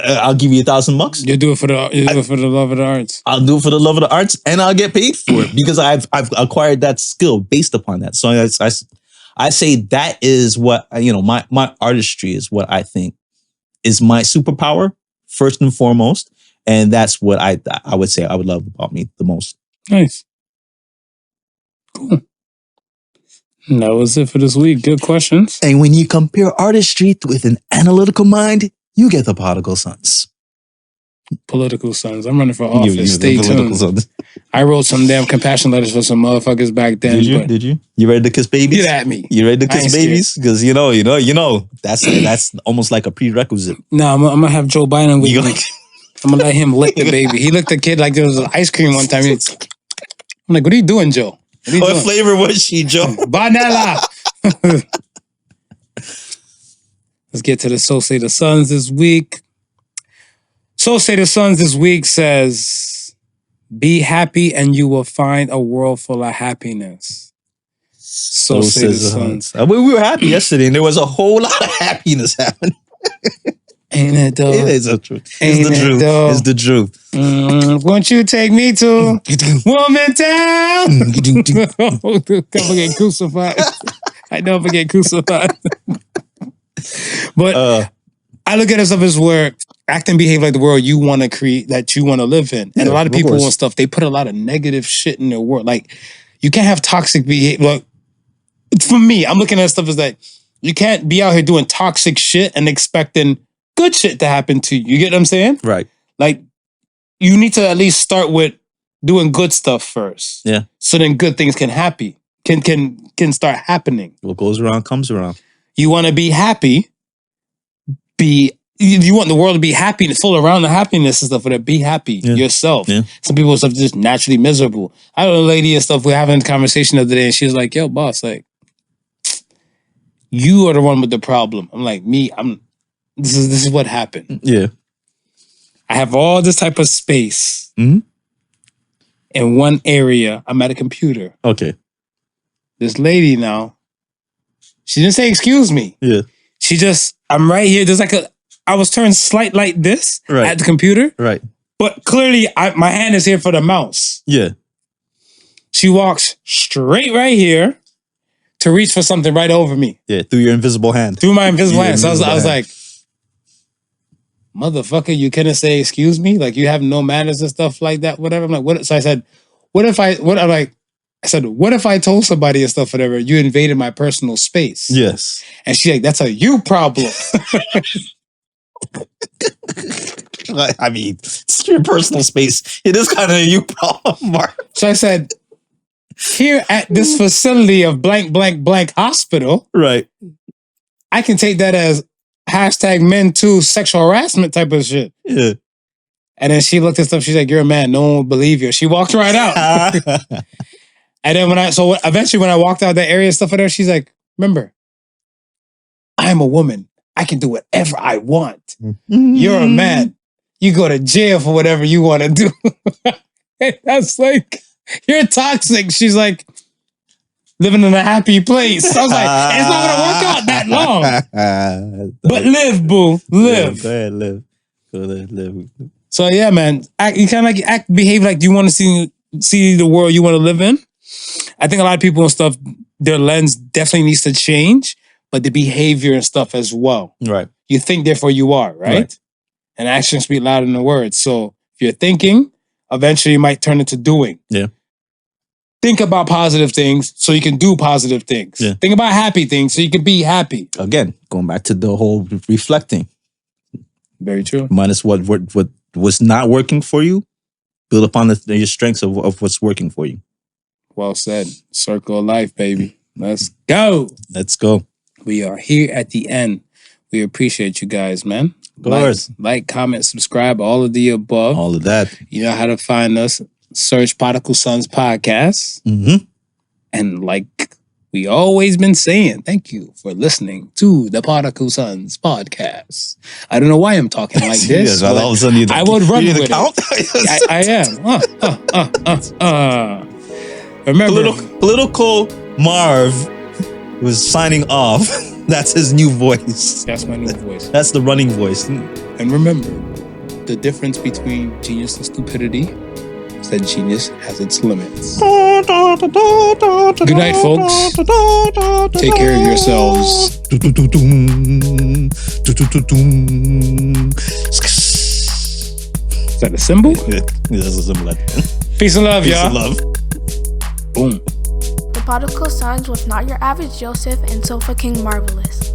I'll give you $1,000. You do it for the love of the arts. I'll do it for the love of the arts and I'll get paid for it because I've acquired that skill based upon that. So I say that is what, you know, my artistry is what I think is my superpower first and foremost. And that's what I would say I would love about me the most. Nice. Cool. And that was it for this week. Good questions. And when you compare artistry with an analytical mind, you get the Podical Sons. Political sons. I'm running for office. Stay tuned. Sons. I wrote some damn compassion letters for some motherfuckers back then. Did you? You ready to kiss babies? Get at me. You ready to kiss babies? Because you know. That's almost like a prerequisite. No, I'm gonna have Joe Biden with me. I'm gonna let him lick the baby. He licked the kid like there was ice cream one time. I'm like, what are you doing, Joe? What flavor was she, Joe? Vanilla. Let's get to the So Say the Sons this week. So Say the Sons this week says, be happy and you will find a world full of happiness. So say the Sons. We were happy yesterday and there was a whole lot of happiness happening. Ain't it though? It is the truth. It's the truth. It's the truth. Won't you take me to Woman Town? I'm gonna get crucified. I know I'm gonna get crucified. But I look at it as where act and behave like the world you want to create, that you want to live in. And a lot of people and stuff, they put a lot of negative shit in their world. Like, you can't have toxic behavior. Like, for me, I'm looking at stuff as like, you can't be out here doing toxic shit and expecting good shit to happen to you. You get what I'm saying? Right. Like, you need to at least start with doing good stuff first. Yeah. So then good things can start happening. What goes around comes around. You want to be happy. You want the world to be happy and full around the happiness and stuff, but be happy yourself. Yeah. Some people are just naturally miserable. I know a lady and stuff, we're having a conversation the other day and she was like, yo, boss, like, you are the one with the problem. I'm like, this is what happened. Yeah. I have all this type of space. In one area, I'm at a computer. Okay. This lady now, she didn't say excuse me. Yeah. She just, I'm right here. There's like I was turned slight like this at the computer. Right. But clearly, my hand is here for the mouse. Yeah. She walks straight right here to reach for something right over me. Yeah, through your invisible hand. Through my invisible hand. So I was like, motherfucker, you couldn't say excuse me? Like, you have no manners and stuff like that, whatever. I'm like, what? So I said, what if I told somebody and stuff, whatever, you invaded my personal space? Yes. And she's like, that's a you problem. I mean, it's your personal space. It is kind of a you problem, Mark. So I said, here at this facility of blank, blank, blank hospital, right? I can take that as #men2 sexual harassment type of shit. Yeah. And then she looked at stuff. She's like, "You're a man. No one will believe you." She walked right out. And then eventually when I walked out that area and stuff like that, she's like, "Remember, I'm a woman. I can do whatever I want. You're a man. You go to jail for whatever you want to do." That's like, "You're toxic." She's like, "Living in a happy place." I was like, "It's not gonna work out that long." But live, boo. Live. Go ahead, live. Go ahead, live. So yeah, man. You kind of like behave like you want to see the world you want to live in. I think a lot of people and stuff, their lens definitely needs to change, but the behavior and stuff as well. Right. You think, therefore you are, right? And actions speak louder than the words. So if you're thinking, eventually you might turn into doing. Yeah. Think about positive things so you can do positive things. Yeah. Think about happy things so you can be happy. Again, going back to the whole reflecting. Very true. Minus what was not working for you, build upon your strengths of what's working for you. Well said. Circle of life, baby. Let's go. Let's go. We are here at the end. We appreciate you guys, man. Of course. Like, comment, subscribe, all of the above. All of that. You know how to find us. Search Podical Sons Podcast. Mm-hmm. And like we always been saying, thank you for listening to the Podical Sons Podcast. I don't know why I'm talking like this. Yes, all of a sudden I would run with count? it. I am. Remember, Political Marv was signing off. That's his new voice. That's my new voice. That's the running voice. And remember, the difference between genius and stupidity is that genius has its limits. Good night, folks. Take care of yourselves. Is that a symbol? Yeah, that's a symbol. Peace and love, y'all. Peace and love. Boom. The Podical Sons was not your average Joseph and Sofa King Marvelous.